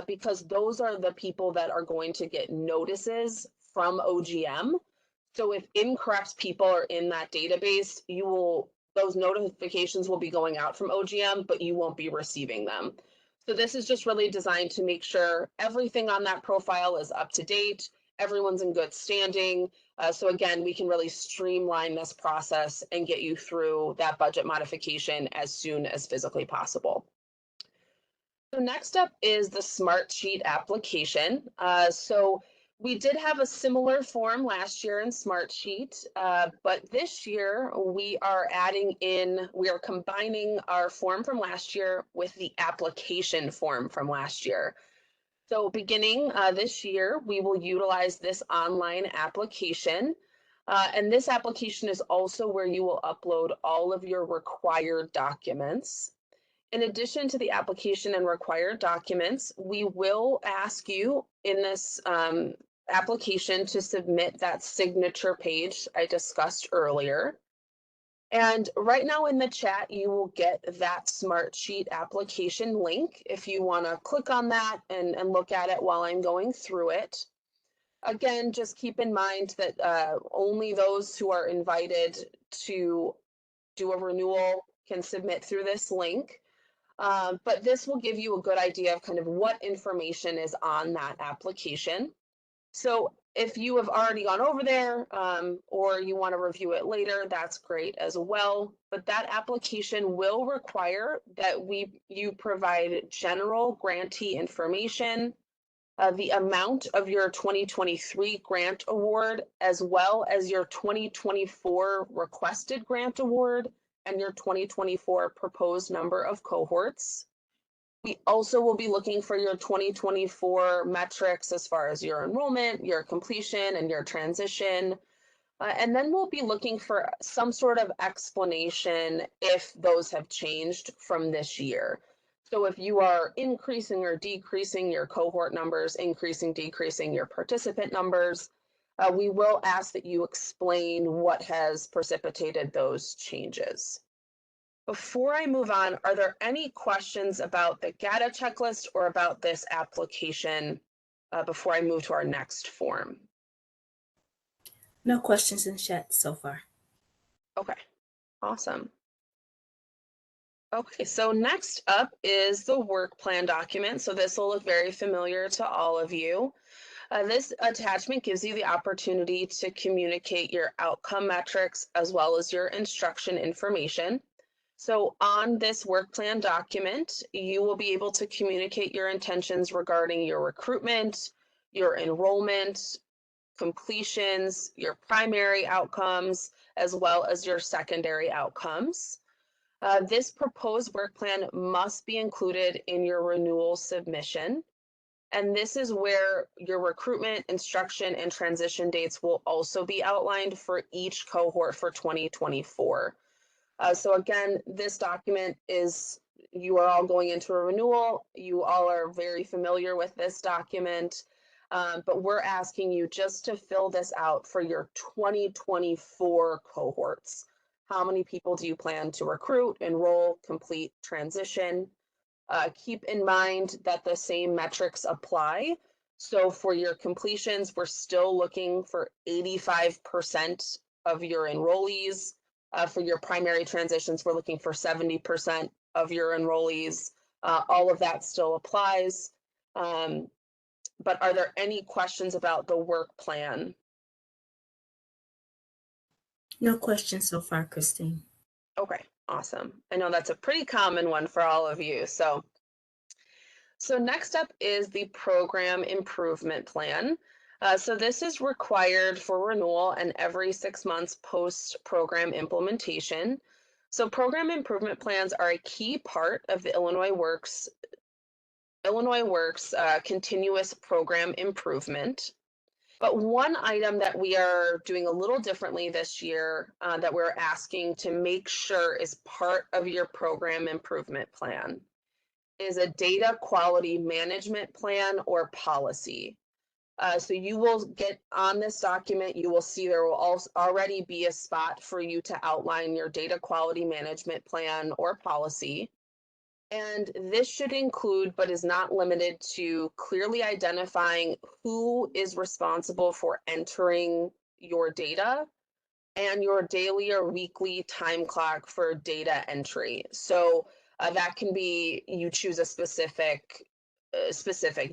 because those are the people that are going to get notices from OGM. So if incorrect people are in that database, those notifications will be going out from OGM, but you won't be receiving them. So this is just really designed to make sure everything on that profile is up to date, everyone's in good standing. So again, we can really streamline this process and get you through that budget modification as soon as physically possible. So next up is the Smart Sheet application. So we did have a similar form last year in Smart Sheet, but this year we are combining our form from last year with the application form from last year. So beginning this year, we will utilize this online application. And this application is also where you will upload all of your required documents. In addition to the application and required documents, we will ask you in this application to submit that signature page I discussed earlier. And right now in the chat, you will get that Smartsheet application link if you want to click on that and look at it while I'm going through it. Again, just keep in mind that only those who are invited to do a renewal can submit through this link. But this will give you a good idea of kind of what information is on that application. So if you have already gone over there or you want to review it later, that's great as well. But that application will require that you provide general grantee information, the amount of your 2023 grant award, as well as your 2024 requested grant award and your 2024 proposed number of cohorts. We also will be looking for your 2024 metrics as far as your enrollment, your completion, and your transition. And then we'll be looking for some sort of explanation if those have changed from this year. So if you are increasing or decreasing your cohort numbers, increasing, decreasing your participant numbers, we will ask that you explain what has precipitated those changes. Before I move on, are there any questions about the GATA checklist or about this application before I move to our next form?
No questions in chat so far.
Okay, awesome. Okay, so next up is the work plan document. So this will look very familiar to all of you. This attachment gives you the opportunity to communicate your outcome metrics as well as your instruction information. So on this work plan document, you will be able to communicate your intentions regarding your recruitment, your enrollment, completions, your primary outcomes, as well as your secondary outcomes. This proposed work plan must be included in your renewal submission. And this is where your recruitment, instruction, and transition dates will also be outlined for each cohort for 2024. So again, this document is, you are all going into a renewal. You all are very familiar with this document, but we're asking you just to fill this out for your 2024 cohorts. How many people do you plan to recruit, enroll, complete, transition? Keep in mind that the same metrics apply. So for your completions, we're still looking for 85% of your enrollees. For your primary transitions, we're looking for 70% of your enrollees. All of that still applies. But are there any questions about the work plan?
No questions so far, Christine.
Okay, awesome. I know that's a pretty common one for all of you. So next up is the program improvement plan. So this is required for renewal and every 6 months post-program implementation. So program improvement plans are a key part of the Illinois Works continuous program improvement. But one item that we are doing a little differently this year that we're asking to make sure is part of your program improvement plan is a data quality management plan or policy. So you will get on this document, you will see there will also already be a spot for you to outline your data quality management plan or policy. And this should include, but is not limited to, clearly identifying who is responsible for entering your data and your daily or weekly time clock for data entry. So that can be, you choose a specific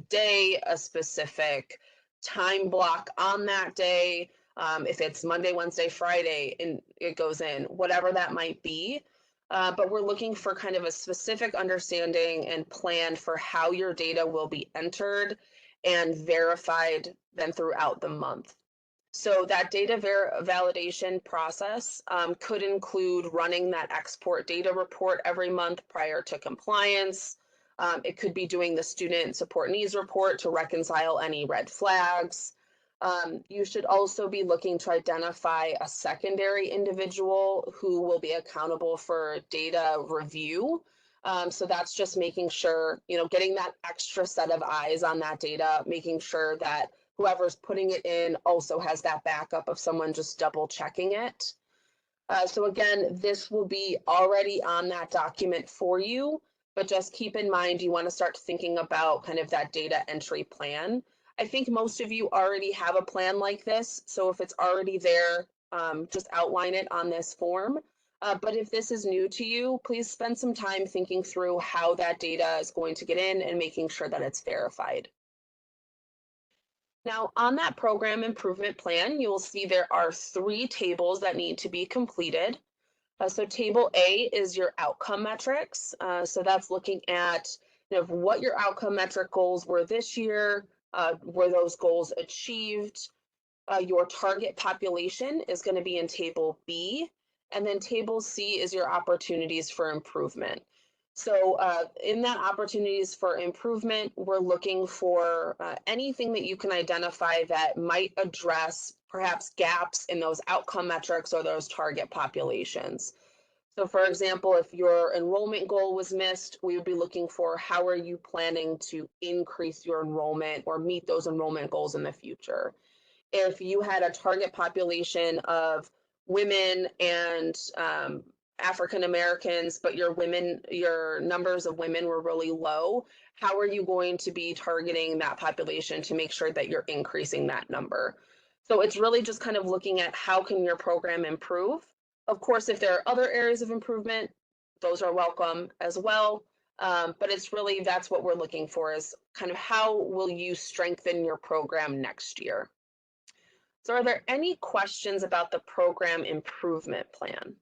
day, a specific time block on that day. If it's Monday, Wednesday, Friday, and it goes in, whatever that might be. But we're looking for kind of a specific understanding and plan for how your data will be entered and verified then throughout the month. So that data validation process could include running that export data report every month prior to compliance. It could be doing the student support needs report to reconcile any red flags. You should also be looking to identify a secondary individual who will be accountable for data review. So that's just making sure, getting that extra set of eyes on that data, making sure that whoever's putting it in also has that backup of someone just double checking it. So again, this will be already on that document for you, but just keep in mind you want to start thinking about kind of that data entry plan. I think most of you already have a plan like this, so if it's already there, just outline it on this form. But if this is new to you, please spend some time thinking through how that data is going to get in and making sure that it's verified. Now, on that program improvement plan, you will see there are 3 tables that need to be completed. So table A is your outcome metrics. So that's looking at what your outcome metric goals were this year, were those goals achieved? Your target population is going to be in table B, and then table C is your opportunities for improvement. So in that opportunities for improvement, we're looking for anything that you can identify that might address perhaps gaps in those outcome metrics or those target populations. So for example, if your enrollment goal was missed, we would be looking for how are you planning to increase your enrollment or meet those enrollment goals in the future. If you had a target population of women and African Americans, but your numbers of women were really low, how are you going to be targeting that population to make sure that you're increasing that number? So it's really just kind of looking at how can your program improve. Of course, if there are other areas of improvement, those are welcome as well. But it's really, that's what we're looking for, is kind of how will you strengthen your program next year? So are there any questions about the program improvement plan?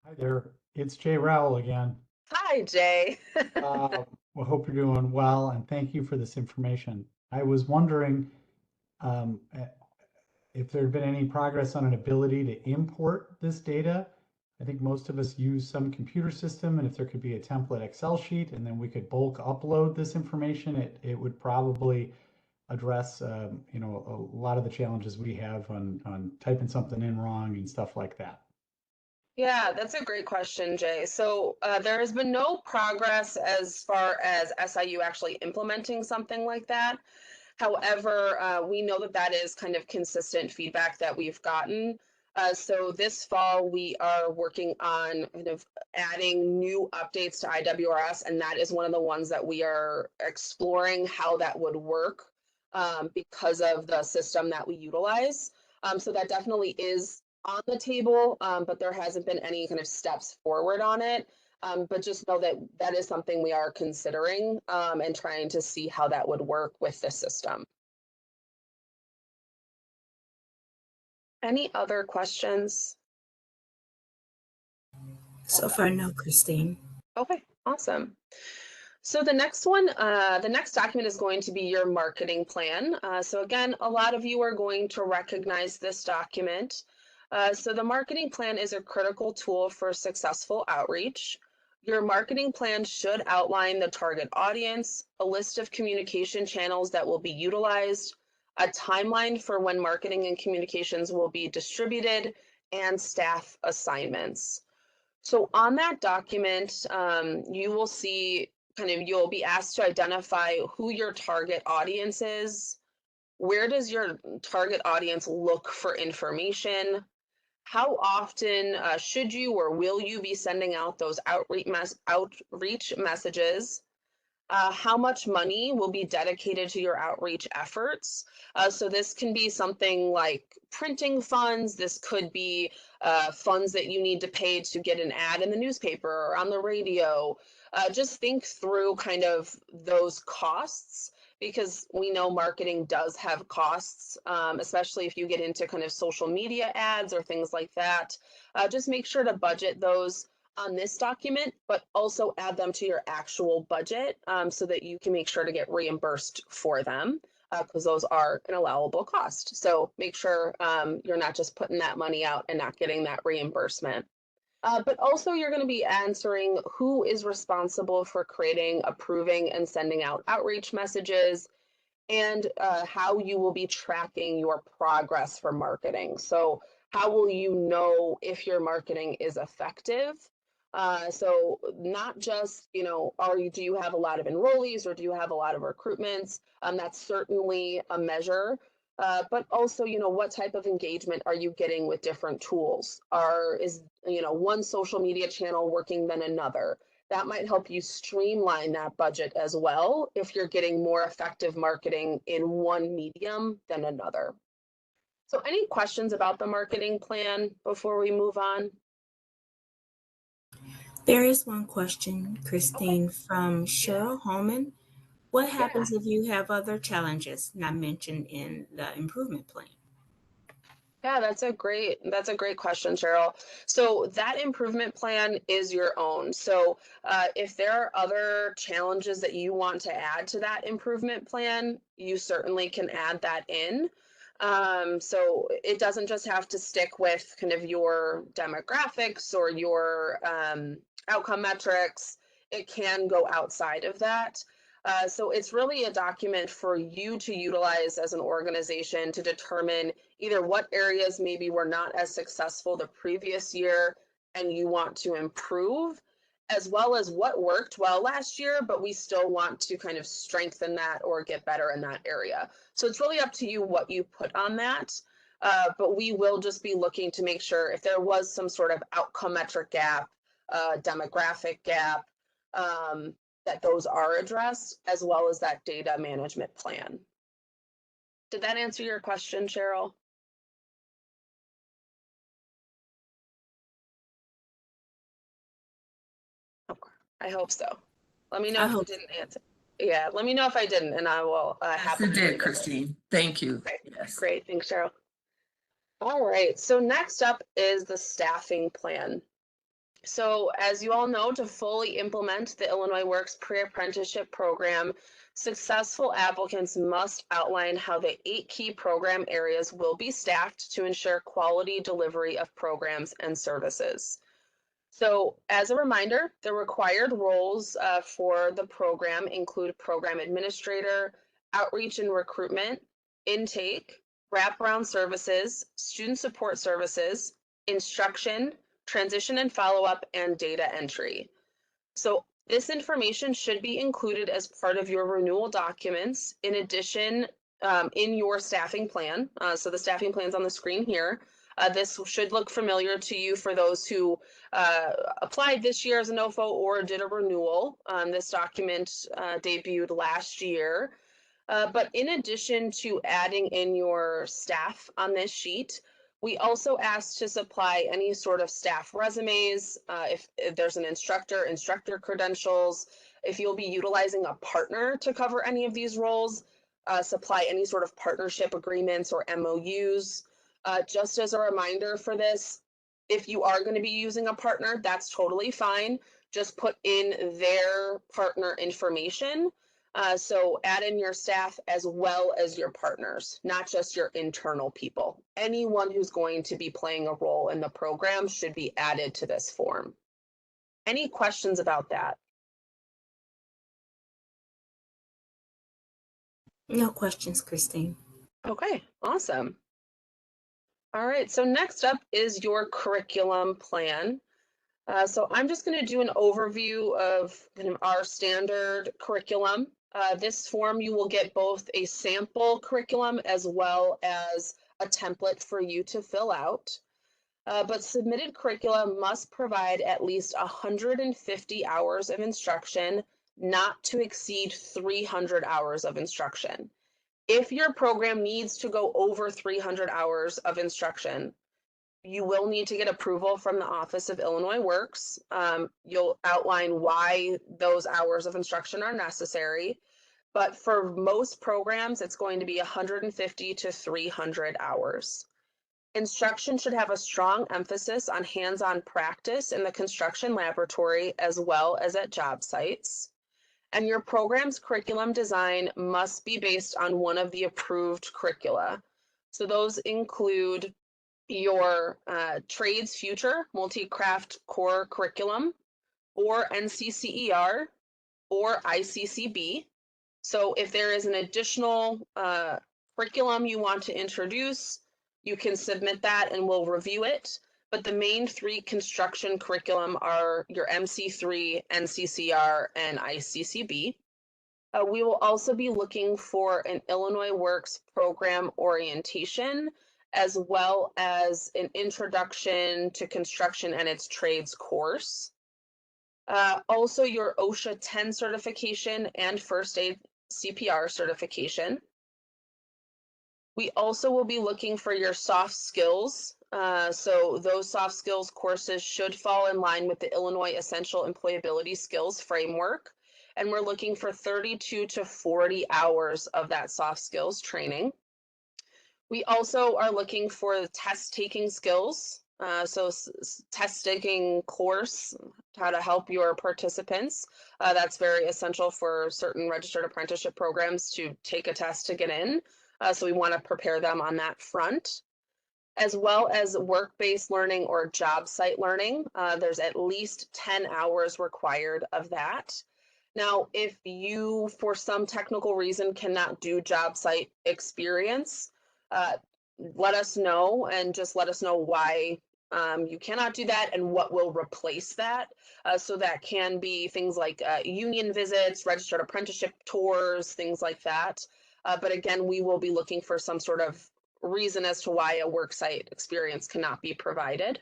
Hi there, it's Jay Rowell again.
Hi, Jay.
We hope you're doing well, and thank you for this information. I was wondering if there had been any progress on an ability to import this data. I think most of us use some computer system, and if there could be a template Excel sheet, and then we could bulk upload this information, it would probably address a lot of the challenges we have on typing something in wrong and stuff like that.
Yeah, that's a great question, Jay. So there has been no progress as far as SIU actually implementing something like that. However, we know that that is kind of consistent feedback that we've gotten. So this fall, we are working on kind of adding new updates to IWRS, and that is one of the ones that we are exploring how that would work because of the system that we utilize. So that definitely is on the table, but there hasn't been any kind of steps forward on it. But just know that that is something we are considering and trying to see how that would work with the system. Any other questions?
So far, no, Christine.
Okay, awesome. So the next one, the next document is going to be your marketing plan. So again, a lot of you are going to recognize this document. So the marketing plan is a critical tool for successful outreach. Your marketing plan should outline the target audience, a list of communication channels that will be utilized, a timeline for when marketing and communications will be distributed, and staff assignments. So on that document, you will see you'll be asked to identify who your target audience is. Where does your target audience look for information? How often should you or will you be sending out those outreach messages? How much money will be dedicated to your outreach efforts? So this can be something like printing funds. This could be funds that you need to pay to get an ad in the newspaper or on the radio. Just think through kind of those costs, because we know marketing does have costs, especially if you get into kind of social media ads or things like that. Just make sure to budget those on this document, but also add them to your actual budget so that you can make sure to get reimbursed for them, because those are an allowable cost. So make sure you're not just putting that money out and not getting that reimbursement. But also you're going to be answering who is responsible for creating, approving, and sending out outreach messages, and how you will be tracking your progress for marketing. So how will you know if your marketing is effective? So not just, do you have a lot of enrollees or do you have a lot of recruitments? That's certainly a measure. but also, what type of engagement are you getting with different tools? Is one social media channel working than another? That might help you streamline that budget as well if you're getting more effective marketing in one medium than another. So any questions about the marketing plan before we move on?
There is one question, Christine, from Cheryl Holman. What happens if you have other challenges not mentioned in the improvement plan?
Yeah, that's a great question, Cheryl. So that improvement plan is your own. So if there are other challenges that you want to add to that improvement plan, you certainly can add that in. So it doesn't just have to stick with kind of your demographics or your outcome metrics. It can go outside of that. So it's really a document for you to utilize as an organization to determine either what areas maybe were not as successful the previous year and you want to improve, as well as what worked well last year, but we still want to kind of strengthen that or get better in that area. So it's really up to you what you put on that. But we will just be looking to make sure if there was some sort of outcome metric gap, demographic gap, that those are addressed, as well as that data management plan. Did that answer your question, Cheryl? Okay, I hope so. Let me know if it didn't answer. Yeah, let me know if I didn't, and I will
Yes, you did, Christine. Thank you.
Okay.
Yes.
Great, thanks, Cheryl. All right, so next up is the staffing plan. So as you all know, to fully implement the Illinois Works pre-apprenticeship program, successful applicants must outline how the 8 key program areas will be staffed to ensure quality delivery of programs and services. So as a reminder, the required roles for the program include program administrator, outreach and recruitment, intake, wraparound services, student support services, instruction, transition and follow-up, and data entry. So this information should be included as part of your renewal documents. In addition, in your staffing plan. So the staffing plan's on the screen here. This should look familiar to you for those who applied this year as an OFO or did a renewal. This document debuted last year. But in addition to adding in your staff on this sheet, we also asked to supply any sort of staff resumes, if there's an instructor credentials, if you'll be utilizing a partner to cover any of these roles, supply any sort of partnership agreements or MOUs. Just as a reminder for this, if you are going to be using a partner, that's totally fine. Just put in their partner information. So add in your staff as well as your partners, not just your internal people. Anyone who's going to be playing a role in the program should be added to this form. Any questions about that?
No questions, Christine.
Okay, awesome. All right, so next up is your curriculum plan. So I'm just going to do an overview of kind of our standard curriculum. This form, you will get both a sample curriculum as well as a template for you to fill out. But submitted curriculum must provide at least 150 hours of instruction, not to exceed 300 hours of instruction. If your program needs to go over 300 hours of instruction, you will need to get approval from the Office of Illinois Works. You'll outline why those hours of instruction are necessary. But for most programs, it's going to be 150 to 300 hours. Instruction should have a strong emphasis on hands-on practice in the construction laboratory as well as at job sites. And your program's curriculum design must be based on one of the approved curricula. So those include your Trades Future Multi-Craft Core Curriculum, or NCCER, or ICCB. So if there is an additional curriculum you want to introduce, you can submit that and we'll review it. But the main 3 construction curriculum are your MC3, NCCR, and ICCB. We will also be looking for an Illinois Works program orientation, as well as an introduction to construction and its trades course. Also your OSHA 10 certification and first aid CPR certification. We also will be looking for your soft skills. So those soft skills courses should fall in line with the Illinois Essential Employability Skills Framework. And we're looking for 32 to 40 hours of that soft skills training. We also are looking for the test taking skills. Test taking course, how to help your participants. That's very essential for certain registered apprenticeship programs to take a test to get in. So we want to prepare them on that front, as well as work-based learning or job site learning. There's at least 10 hours required of that. Now, if you, for some technical reason, cannot do job site experience, let us know, and just let us know why you cannot do that and what will replace that. So that can be things like union visits, registered apprenticeship tours, things like that. But again, we will be looking for some sort of reason as to why a worksite experience cannot be provided.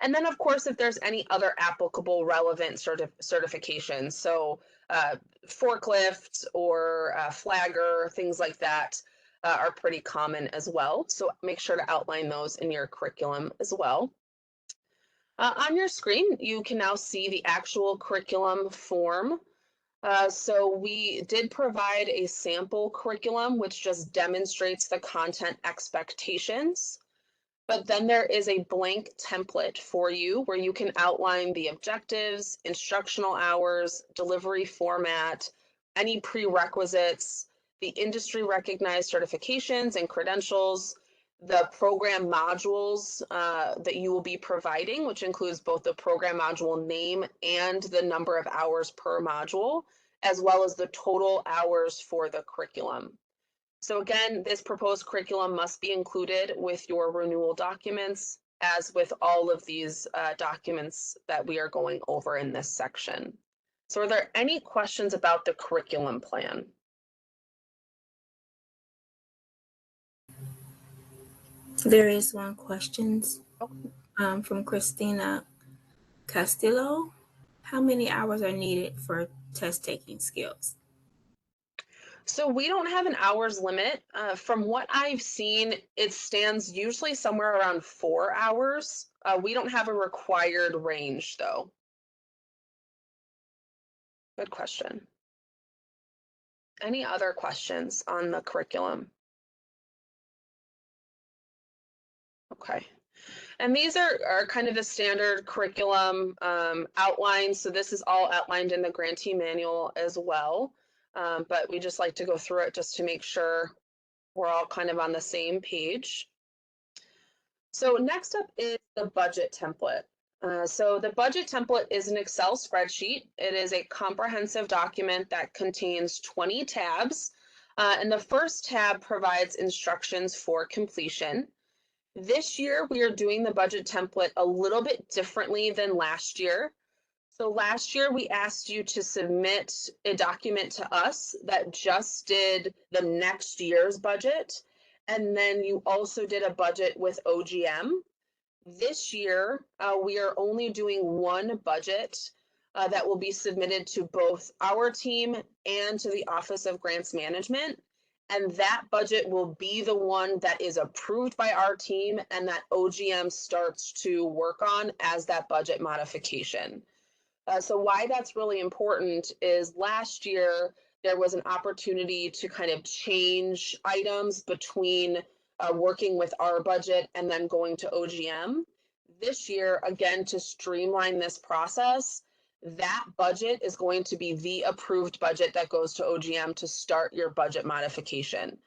And then, of course, if there's any other applicable relevant certifications, so forklift or flagger, things like that are pretty common as well. So make sure to outline those in your curriculum as well. On your screen, you can now see the actual curriculum form. So we did provide a sample curriculum, which just demonstrates the content expectations. But then there is a blank template for you where you can outline the objectives, instructional hours, delivery format, any prerequisites, the industry recognized certifications and credentials, the program modules that you will be providing, which includes both the program module name and the number of hours per module, as well as the total hours for the curriculum. So again, this proposed curriculum must be included with your renewal documents, as with all of these documents that we are going over in this section. So are there any questions about the curriculum plan?
There is one question from Christina Castillo. How many hours are needed for test taking skills?
So we don't have an hours limit. From what I've seen, it stands usually somewhere around 4 hours. We don't have a required range though. Good question. Any other questions on the curriculum? Okay. And these are kind of the standard curriculum outlines. So this is all outlined in the grantee manual as well. But we just like to go through it just to make sure we're all kind of on the same page. So next up is the budget template. So the budget template is an Excel spreadsheet. It is a comprehensive document that contains 20 tabs. And the first tab provides instructions for completion. This year, we are doing the budget template a little bit differently than last year. So last year, we asked you to submit a document to us that just did the next year's budget. And then you also did a budget with OGM. This year, we are only doing one budget that will be submitted to both our team and to the Office of Grants Management. And that budget will be the one that is approved by our team and that OGM starts to work on as that budget modification. So why that's really important is last year, there was an opportunity to kind of change items between working with our budget and then going to OGM. This year, again, to streamline this process, that budget is going to be the approved budget that goes to OGM to start your budget modification.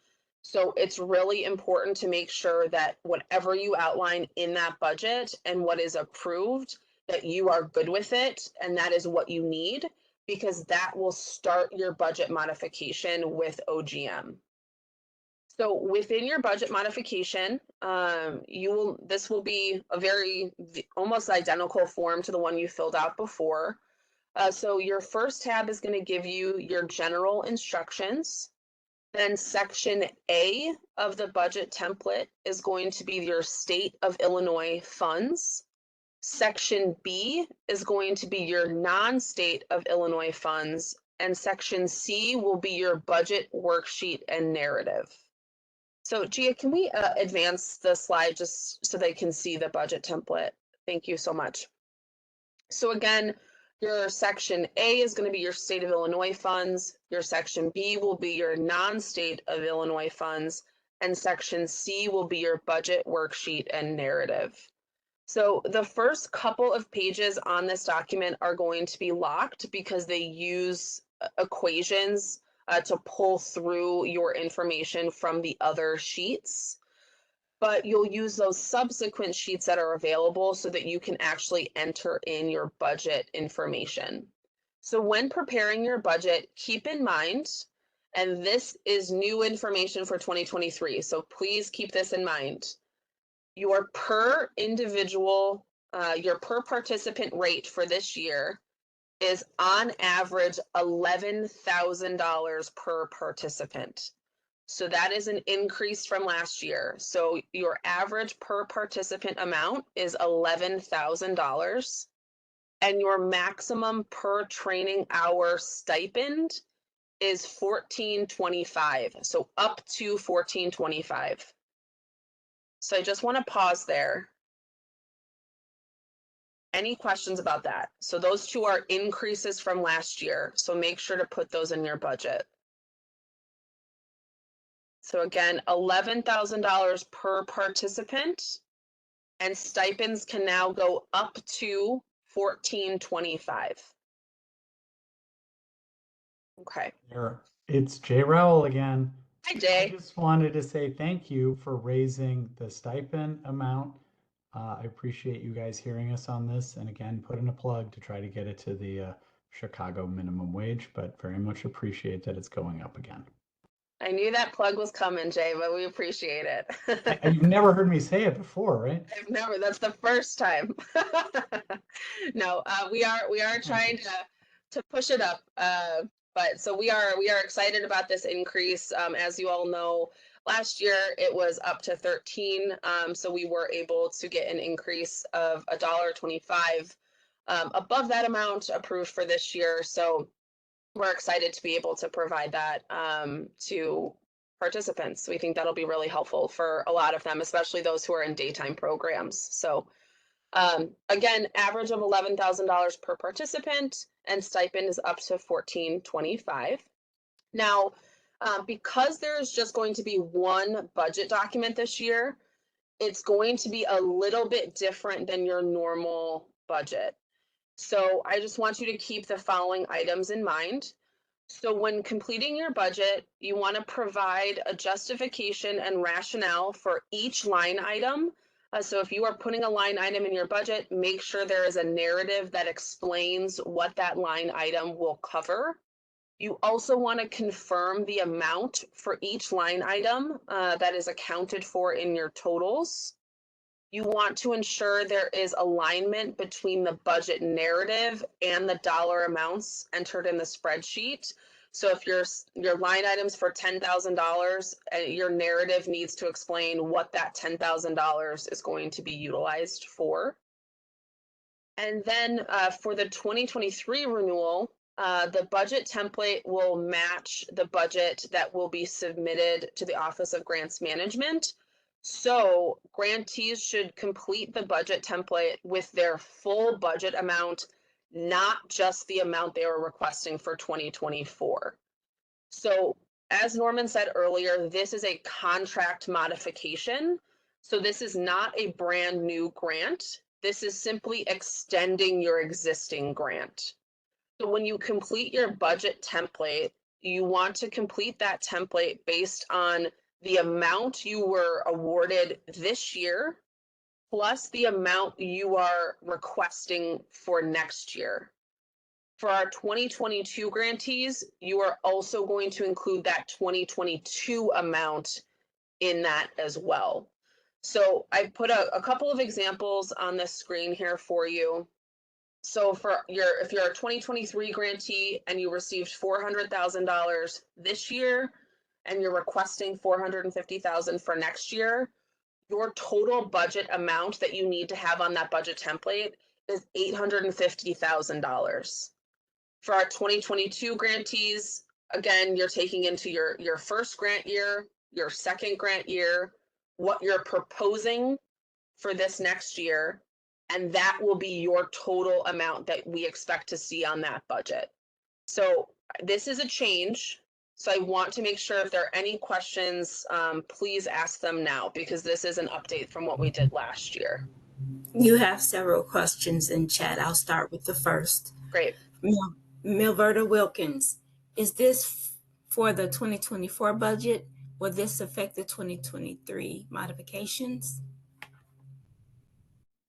So it's really important to make sure that whatever you outline in that budget and what is approved, that you are good with it and that is what you need, because that will start your budget modification with OGM. So within your budget modification, this will be a very almost identical form to the one you filled out before. So your first tab is going to give you your general instructions. Then section A of the budget template is going to be your state of Illinois funds. Section B is going to be your non-state of Illinois funds, and section C will be your budget worksheet and narrative. So Gia, can we advance the slide just so they can see the budget template? Thank you so much. So again, your section A is going to be your state of Illinois funds. Your section B will be your non-state of Illinois funds, and section C will be your budget worksheet and narrative. So the first couple of pages on this document are going to be locked because they use equations to pull through your information from the other sheets. But you'll use those subsequent sheets that are available so that you can actually enter in your budget information. So when preparing your budget, keep in mind, and this is new information for 2023, so please keep this in mind. Your per individual, your per participant rate for this year is on average $11,000 per participant. So that is an increase from last year. So your average per participant amount is $11,000, and your maximum per training hour stipend is $14.25. So up to $14.25. So I just want to pause there. Any questions about that? So those two are increases from last year. So make sure to put those in your budget. So again, $11,000 per participant, and stipends can now go up to $14.25. Okay.
It's Jay Rowell again.
Hi,
I
Jay.
just wanted to say thank you for raising the stipend amount. I appreciate you guys hearing us on this, and again, put in a plug to try to get it to the Chicago minimum wage, but very much appreciate that it's going up again.
I knew that plug was coming, Jay, but we appreciate it.
You've never heard me say it before, right?
I've never, that's the first time. No, we are trying to push it up. But so we are excited about this increase. As you all know, last year it was up to 13. So we were able to get an increase of $1.25 above that amount approved for this year. So we're excited to be able to provide that to participants. We think that'll be really helpful for a lot of them, especially those who are in daytime programs. So again, average of $11,000 per participant, and stipend is up to $14.25. Now, because there's just going to be one budget document this year, it's going to be a little bit different than your normal budget. So I just want you to keep the following items in mind. So when completing your budget, you want to provide a justification and rationale for each line item. So if you are putting a line item in your budget, make sure there is a narrative that explains what that line item will cover. You also want to confirm the amount for each line item that is accounted for in your totals. You want to ensure there is alignment between the budget narrative and the dollar amounts entered in the spreadsheet. So if your line items for $10,000, your narrative needs to explain what that $10,000 is going to be utilized for. And then for the 2023 renewal, the budget template will match the budget that will be submitted to the Office of Grants Management. So grantees should complete the budget template with their full budget amount, not just the amount they were requesting for 2024. So as Norman said earlier, this is a contract modification. So this is not a brand new grant. This is simply extending your existing grant. So when you complete your budget template, you want to complete that template based on the amount you were awarded this year, plus the amount you are requesting for next year. For our 2022 grantees, you are also going to include that 2022 amount in that as well. So I put a couple of examples on the screen here for you. So if you're a 2023 grantee and you received $400,000 this year and you're requesting $450,000 for next year, your total budget amount that you need to have on that budget template is $850,000. For our 2022 grantees, again, you're taking into your first grant year, your second grant year, what you're proposing for this next year, and that will be your total amount that we expect to see on that budget. So this is a change. So I want to make sure if there are any questions, please ask them now, because this is an update from what we did last year.
You have several questions in chat. I'll start with the first.
Great.
Milverta Wilkins, is this for the 2024 budget? Will this affect the 2023 modifications?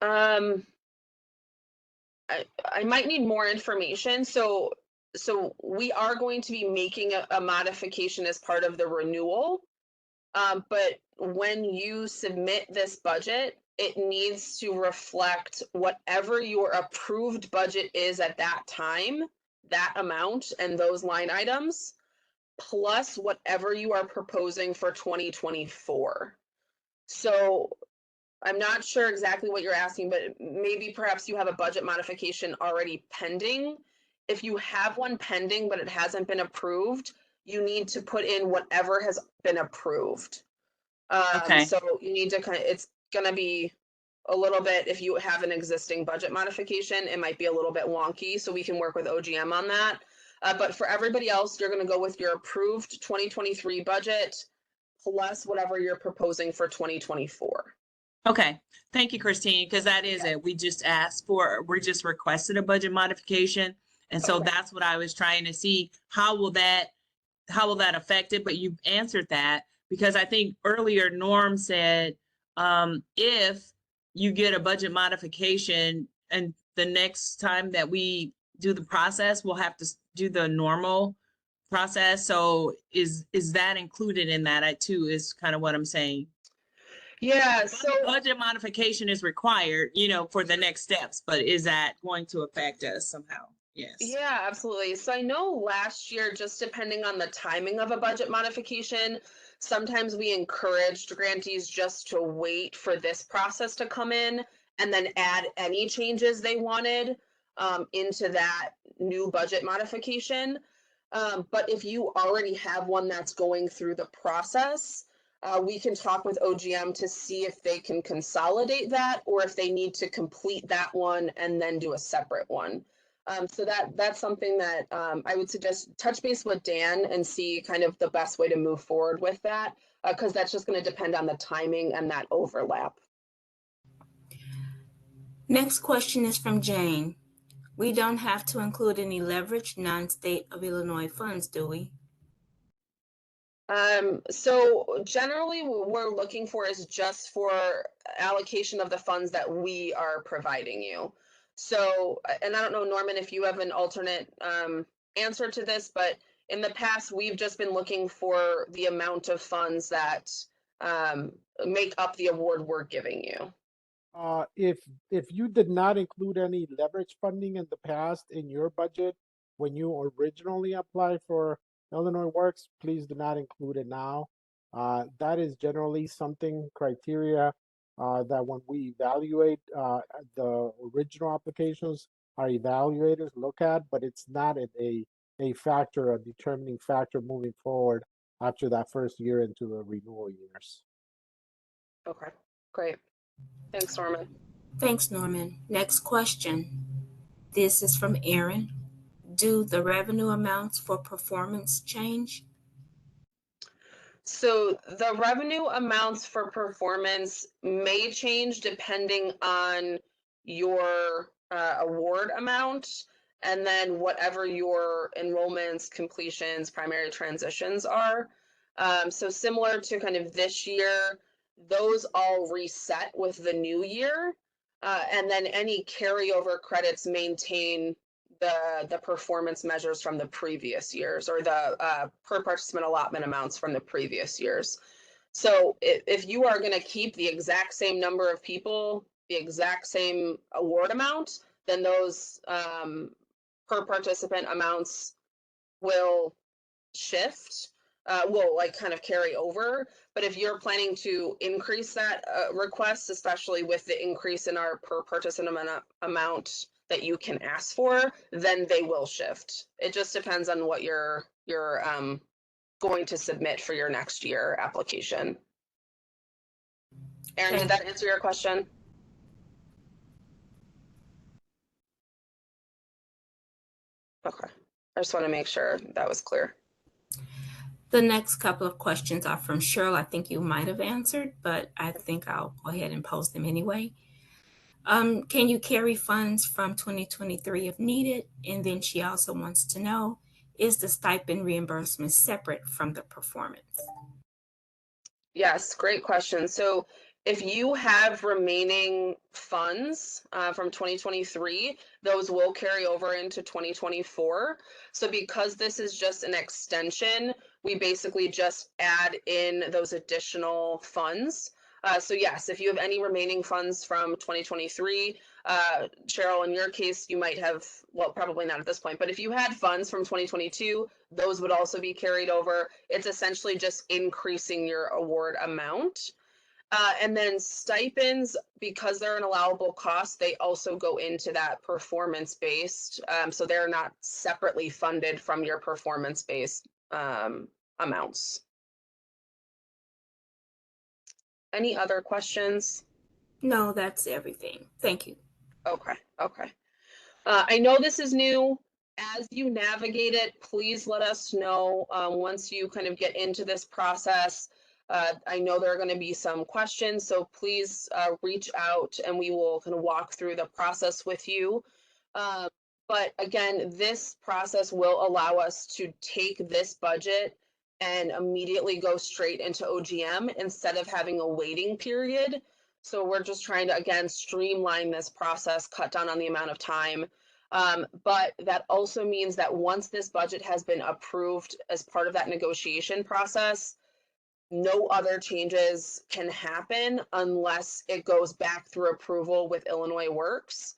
I might need more information. So we are going to be making a modification as part of the renewal. But when you submit this budget, it needs to reflect whatever your approved budget is at that time, that amount and those line items, plus whatever you are proposing for 2024. So I'm not sure exactly what you're asking, but maybe perhaps you have a budget modification already pending. If you have one pending, but it hasn't been approved, you need to put in whatever has been approved.
Okay.
So you need to it's going to be a little bit, if you have an existing budget modification, it might be a little bit wonky. So we can work with OGM on that. But for everybody else, you're going to go with your approved 2023 budget plus whatever you're proposing for 2024.
Okay. Thank you, Christine, because that is it. We just requested a budget modification. And so that's what I was trying to see. How will that affect it? But you've answered that, because I think earlier Norm said, if you get a budget modification and the next time that we do the process, we'll have to do the normal process. So is that included in that too, is kind of what I'm saying.
Yeah, so
budget modification is required, for the next steps, but is that going to affect us somehow? Yes.
Yeah, absolutely. So I know last year, just depending on the timing of a budget modification, sometimes we encouraged grantees just to wait for this process to come in and then add any changes they wanted into that new budget modification. But if you already have one that's going through the process, we can talk with OGM to see if they can consolidate that or if they need to complete that one and then do a separate one. So that's something that I would suggest touch base with Dan and see kind of the best way to move forward with that, because that's just going to depend on the timing and that overlap.
Next question is from Jane. We don't have to include any leveraged non-state of Illinois funds, do we?
So generally what we're looking for is just for allocation of the funds that we are providing you. So, and I don't know, Norman, if you have an alternate answer to this, but in the past, we've just been looking for the amount of funds that make up the award we're giving you.
If you did not include any leverage funding in the past in your budget when you originally applied for Illinois Works, please do not include it now. That is generally something criteria that when we evaluate the original applications, our evaluators look at, but it's not a factor, a determining factor moving forward after that first year into the renewal years.
Okay, great. Thanks, Norman.
Thanks, Norman. Next question. This is from Aaron. Do the revenue amounts for performance change?
So the revenue amounts for performance may change depending on your award amount and then whatever your enrollments, completions, primary transitions are. So similar to kind of this year, those all reset with the new year. And then any carryover credits maintain the performance measures from the previous years or the per participant allotment amounts from the previous years. So if you are going to keep the exact same number of people, the exact same award amount, then those per participant amounts will shift, will like kind of carry over. But if you're planning to increase that request, especially with the increase in our per participant amount that you can ask for, then they will shift. It just depends on what you're going to submit for your next year application. Erin, did that answer your question? Okay, I just want to make sure that was clear.
The next couple of questions are from Cheryl. I think you might have answered, but I think I'll go ahead and pose them anyway. Can you carry funds from 2023 if needed? And then she also wants to know, is the stipend reimbursement separate from the performance?
Yes, great question. So if you have remaining funds from 2023, those will carry over into 2024. So because this is just an extension, we basically just add in those additional funds. So yes, if you have any remaining funds from 2023, Cheryl, in your case, you might have, well, probably not at this point, but if you had funds from 2022, those would also be carried over. It's essentially just increasing your award amount. And then stipends, because they're an allowable cost, they also go into that performance-based. So they're not separately funded from your performance-based amounts. Any other questions?
No, that's everything. Thank you.
Okay, okay. I know this is new. As you navigate it, please let us know once you kind of get into this process. I know there are going to be some questions, so please reach out and we will kind of walk through the process with you. But again, this process will allow us to take this budget and immediately go straight into OGM instead of having a waiting period. So we're just trying to, again, streamline this process, cut down on the amount of time. But that also means that once this budget has been approved as part of that negotiation process, no other changes can happen unless it goes back through approval with Illinois Works,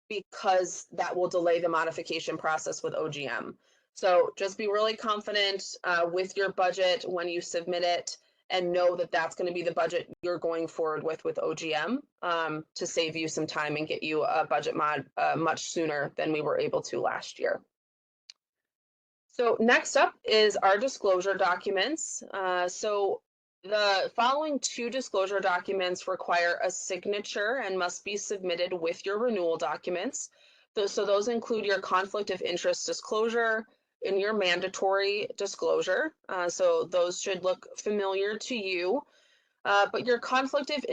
because that will delay the modification process with OGM. So just be really confident with your budget when you submit it, and know that that's going to be the budget you're going forward with OGM to save you some time and get you a budget mod much sooner than we were able to last year. So next up is our disclosure documents. So the following two disclosure documents require a signature and must be submitted with your renewal documents. So those include your conflict of interest disclosure and your mandatory disclosure. So those should look familiar to you. But your conflict of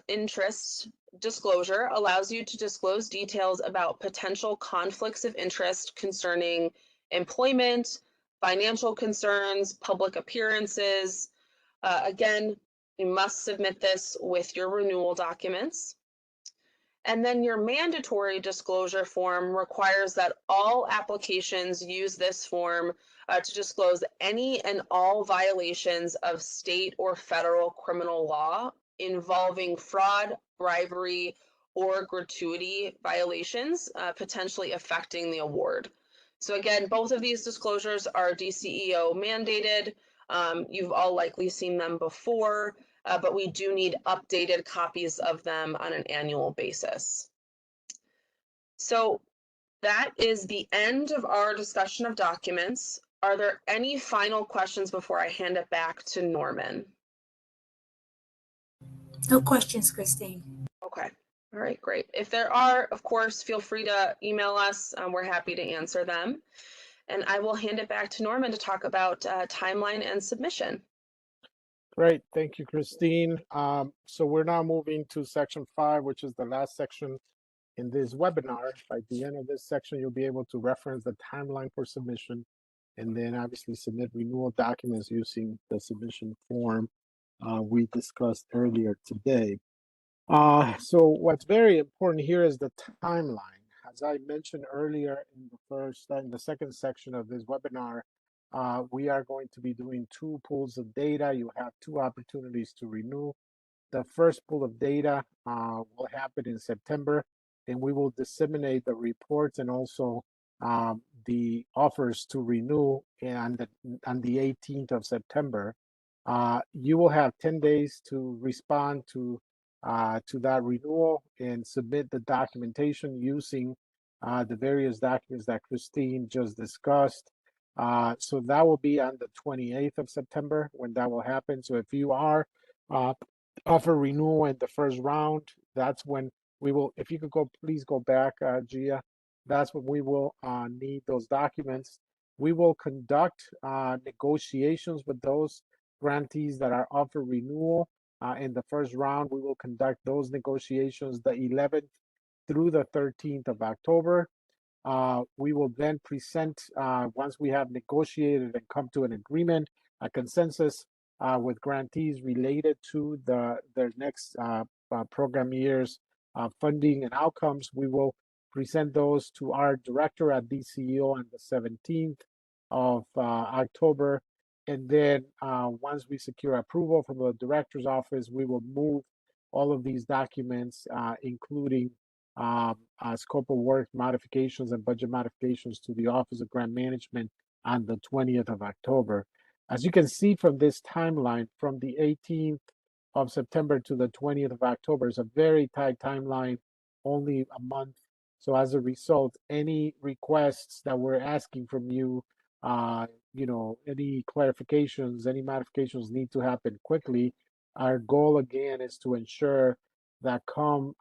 interest disclosure allows you to disclose details about potential conflicts of interest concerning employment, financial concerns, public appearances. Again, you must submit this with your renewal documents. And then your mandatory disclosure form requires that all applications use this form to disclose any and all violations of state or federal criminal law involving fraud, bribery, or gratuity violations, potentially affecting the award. So again, both of these disclosures are DCEO mandated. You've all likely seen them before. But we do need updated copies of them on an annual basis. So that is the end of our discussion of documents. Are there any final questions before I hand it back to Norman?
No questions, Christine.
Okay. All right, great. If there are, of course, feel free to email us. We're happy to answer them. And I will hand it back to Norman to talk about timeline and submission.
Great, thank you, Christine. So we're now moving to section 5, which is the last section in this webinar. By the end of this section, you'll be able to reference the timeline for submission, and then obviously submit renewal documents using the submission form we discussed earlier today. So what's very important here is the timeline. As I mentioned earlier in the second section of this webinar, we are going to be doing 2 pools of data. You have 2 opportunities to renew. The first pool of data will happen in September. and we will disseminate the reports and also the offers to renew on the 18th of September. You will have 10 days to respond to that renewal and submit the documentation using the various documents that Christine just discussed. So that will be on the 28th of September when that will happen. So if you are offer renewal in the first round, that's when we will, if you could go, please go back, Gia, that's when we will need those documents. We will conduct negotiations with those grantees that are offered renewal. In the first round, we will conduct those negotiations the 11th through the 13th of October. We will then present, once we have negotiated and come to an agreement, a consensus with grantees related to their next program year's funding and outcomes. We will present those to our director at DCEO on the 17th of October. And then once we secure approval from the director's office, we will move all of these documents, including scope of work modifications and budget modifications, to the Office of Grant Management on the 20th of October. As you can see from this timeline, from the 18th of September to the 20th of October is a very tight timeline, only a month. So as a result, any requests that we're asking from you, any clarifications, any modifications need to happen quickly. Our goal again is to ensure that come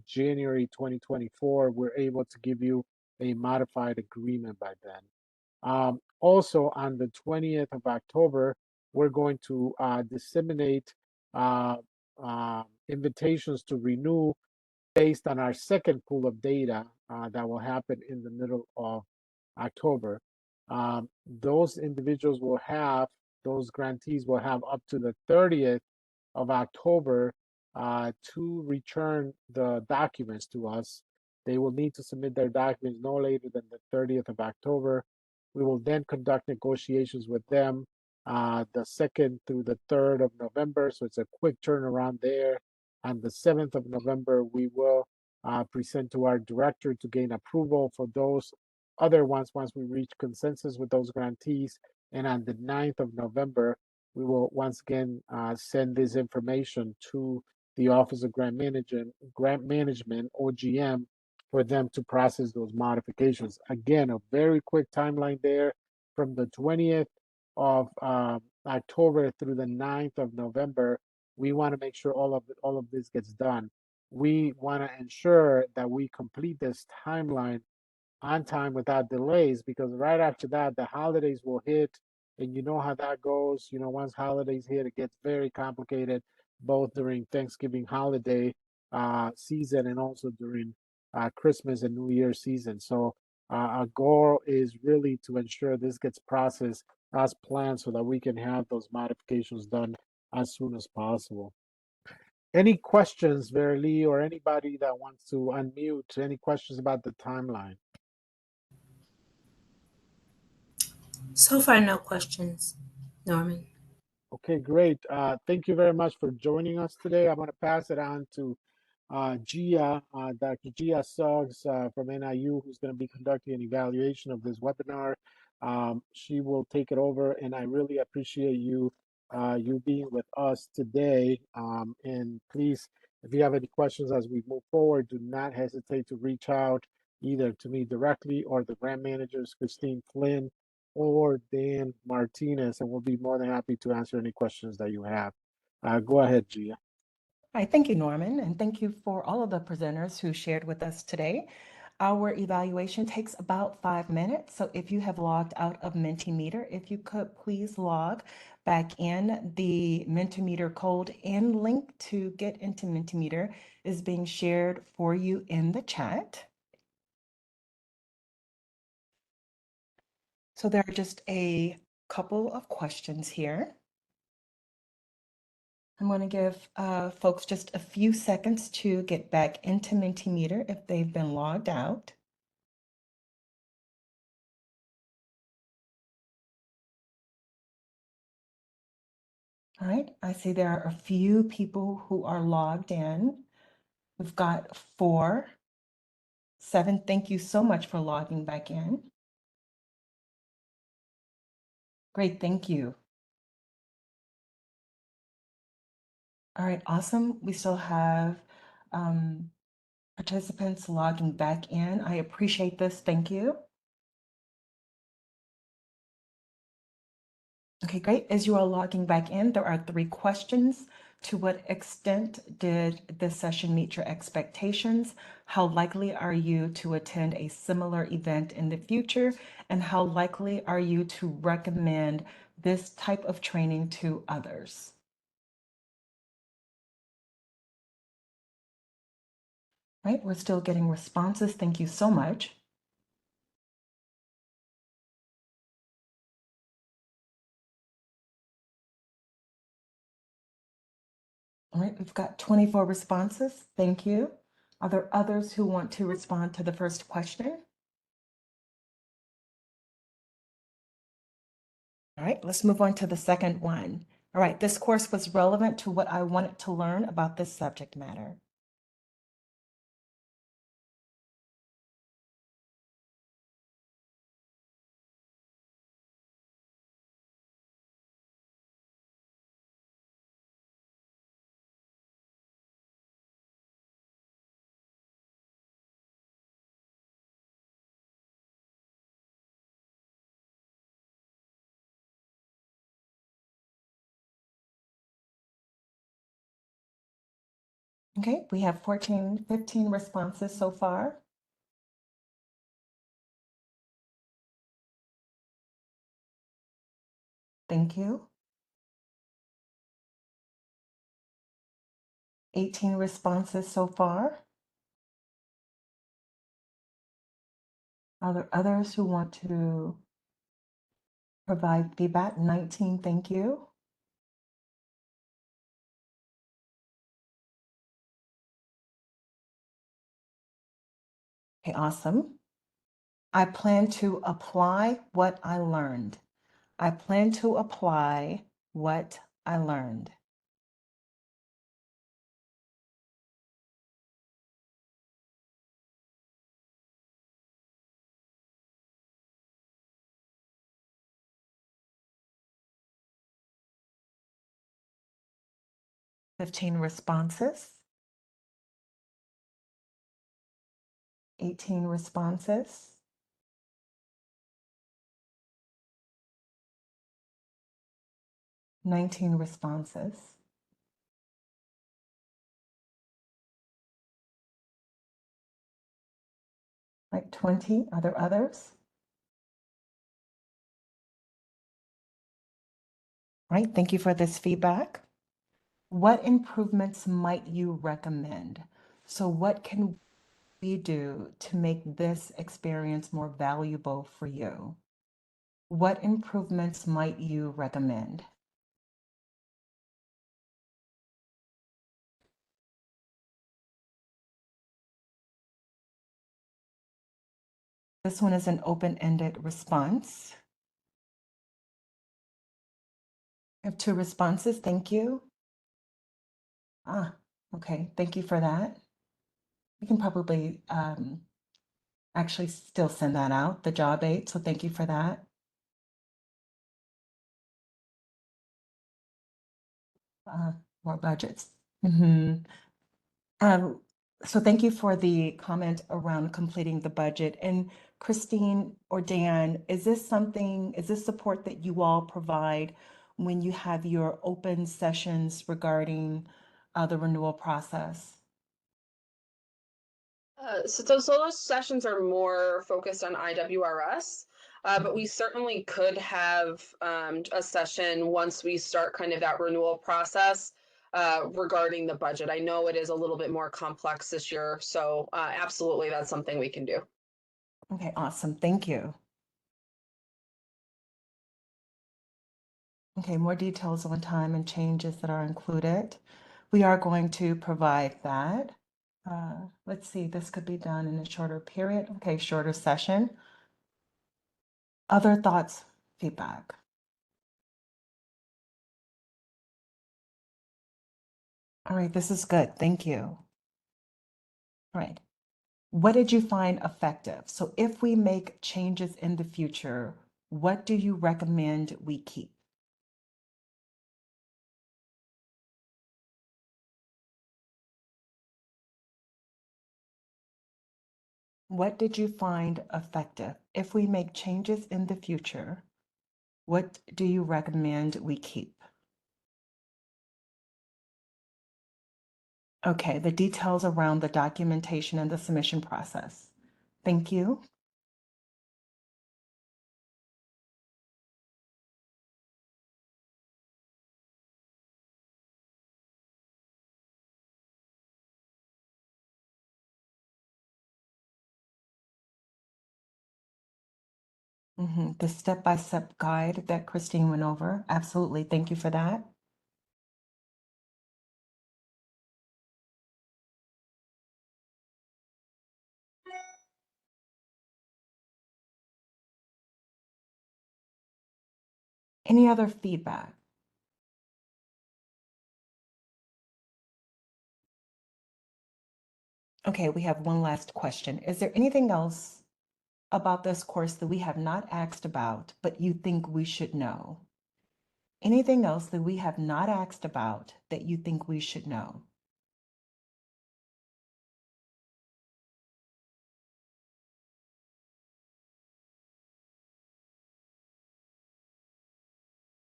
January 2024, we're able to give you a modified agreement by then. Also on the 20th of October, we're going to disseminate invitations to renew based on our second pool of data that will happen in the middle of October. Those individuals will have, those grantees will have up to the 30th of October to return the documents to us. They will need to submit their documents no later than the 30th of October. We will then conduct negotiations with them the 2nd through the 3rd of November. So it's a quick turnaround there. On the 7th of November, we will present to our director to gain approval for those other ones once we reach consensus with those grantees. And on the 9th of November, we will once again send this information to the Office of Grant Management, OGM, for them to process those modifications. Again, a very quick timeline there from the 20th of October through the 9th of November. We want to make sure all of this gets done. We want to ensure that we complete this timeline on time without delays, because right after that, the holidays will hit, and you know how that goes. Once holidays hit, it gets very complicated, both during Thanksgiving holiday season and also during Christmas and New Year season. So our goal is really to ensure this gets processed as planned so that we can have those modifications done as soon as possible. Any questions, Verily, or anybody that wants to unmute? Any questions about the timeline?
So far, no questions, Norman.
Okay, great. Thank you very much for joining us today. I'm going to pass it on to Gia, Dr. Gia Suggs from NIU, who's going to be conducting an evaluation of this webinar. She will take it over, and I really appreciate you being with us today. And please, if you have any questions as we move forward, do not hesitate to reach out either to me directly or the grant managers, Christine Flynn or Dan Martinez, and we'll be more than happy to answer any questions that you have. Go ahead, Gia.
Hi, thank you, Norman, and thank you for all of the presenters who shared with us today. Our evaluation takes about 5 minutes, so if you have logged out of Mentimeter, if you could please log back in. The Mentimeter code and link to get into Mentimeter is being shared for you in the chat. So there are just a couple of questions here. I'm going to give folks just a few seconds to get back into Mentimeter if they've been logged out. All right, I see there are a few people who are logged in. We've got 4. 7, thank you so much for logging back in. Great, thank you. All right, awesome. We still have participants logging back in. I appreciate this, thank you. Okay, great. As you are logging back in, there are 3 questions. To what extent did this session meet your expectations? How likely are you to attend a similar event in the future? And how likely are you to recommend this type of training to others? Right, we're still getting responses. Thank you so much. All right, we've got 24 responses. Thank you. Are there others who want to respond to the first question? All right, let's move on to the second one. All right, this course was relevant to what I wanted to learn about this subject matter. Okay, we have 15 responses so far. Thank you. 18 responses so far. Are there others who want to provide feedback? 19, thank you. Okay, awesome. I plan to apply what I learned. I plan to apply what I learned. Fifteen responses. 18 responses. 19 responses. Like 20, are there others? Right, thank you for this feedback. What improvements might you recommend? So what can we do to make this experience more valuable for you? What improvements might you recommend? This one is an open-ended response. I have 2 responses, thank you. Okay, thank you for that. We can probably actually still send that out, the job aid, so thank you for that. More budgets. So thank you for the comment around completing the budget. And Christine or Dan, is this support that you all provide when you have your open sessions regarding the renewal process?
So those sessions are more focused on IWRS, but we certainly could have a session once we start kind of that renewal process regarding the budget. I know it is a little bit more complex this year, so absolutely that's something we can do.
Okay, awesome. Thank you. Okay, more details on time and changes that are included. We are going to provide that. Let's see, this could be done in a shorter period. Okay, shorter session. Other thoughts, feedback? All right, this is good. Thank you. All right. What did you find effective? So if we make changes in the future, what do you recommend we keep? What did you find effective? If we make changes in the future, what do you recommend we keep? Okay, the details around the documentation and the submission process. Thank you. The step-by-step guide that Christine went over. Absolutely. Thank you for that. Any other feedback? Okay, we have one last question. Is there anything else about this course that we have not asked about, but you think we should know? Anything else that we have not asked about that you think we should know?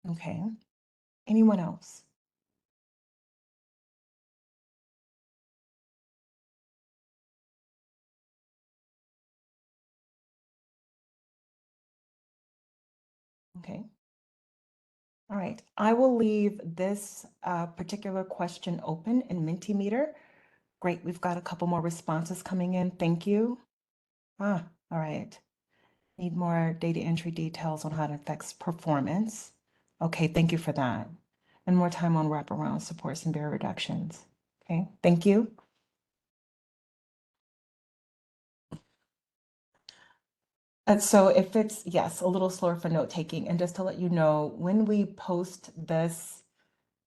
Okay. Anyone else? Okay. All right. I will leave this particular question open in Mentimeter. Great. We've got a couple more responses coming in. Thank you. All right. Need more data entry details on how it affects performance. Okay, thank you for that. And more time on wraparound supports and barrier reductions. Okay, thank you. And so if it's, yes, a little slower for note taking, and just to let you know, when we post this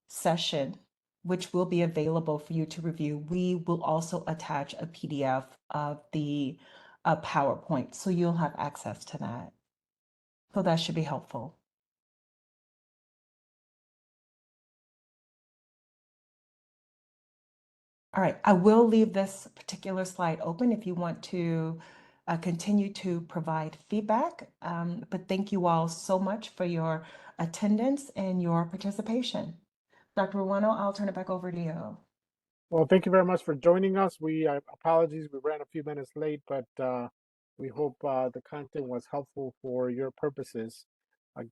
session, which will be available for you to review, we will also attach a PDF of the PowerPoint, so you'll have access to that. So that should be helpful. All right, I will leave this particular slide open if you want to continue to provide feedback. But thank you all so much for your attendance and your participation. Dr. Ruano, I'll turn it back over to you.
Well, thank you very much for joining us. Apologies, we ran a few minutes late, but we hope the content was helpful for your purposes.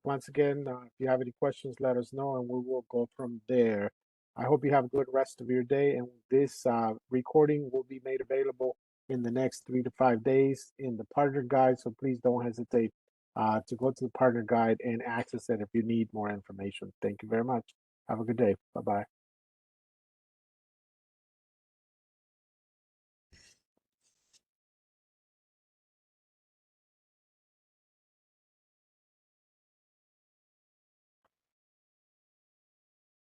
Once again, if you have any questions, let us know and we will go from there. I hope you have a good rest of your day, and this recording will be made available in the next 3 to 5 days in the partner guide, so please don't hesitate to go to the partner guide and access it if you need more information. Thank you very much. Have a good day. Bye-bye.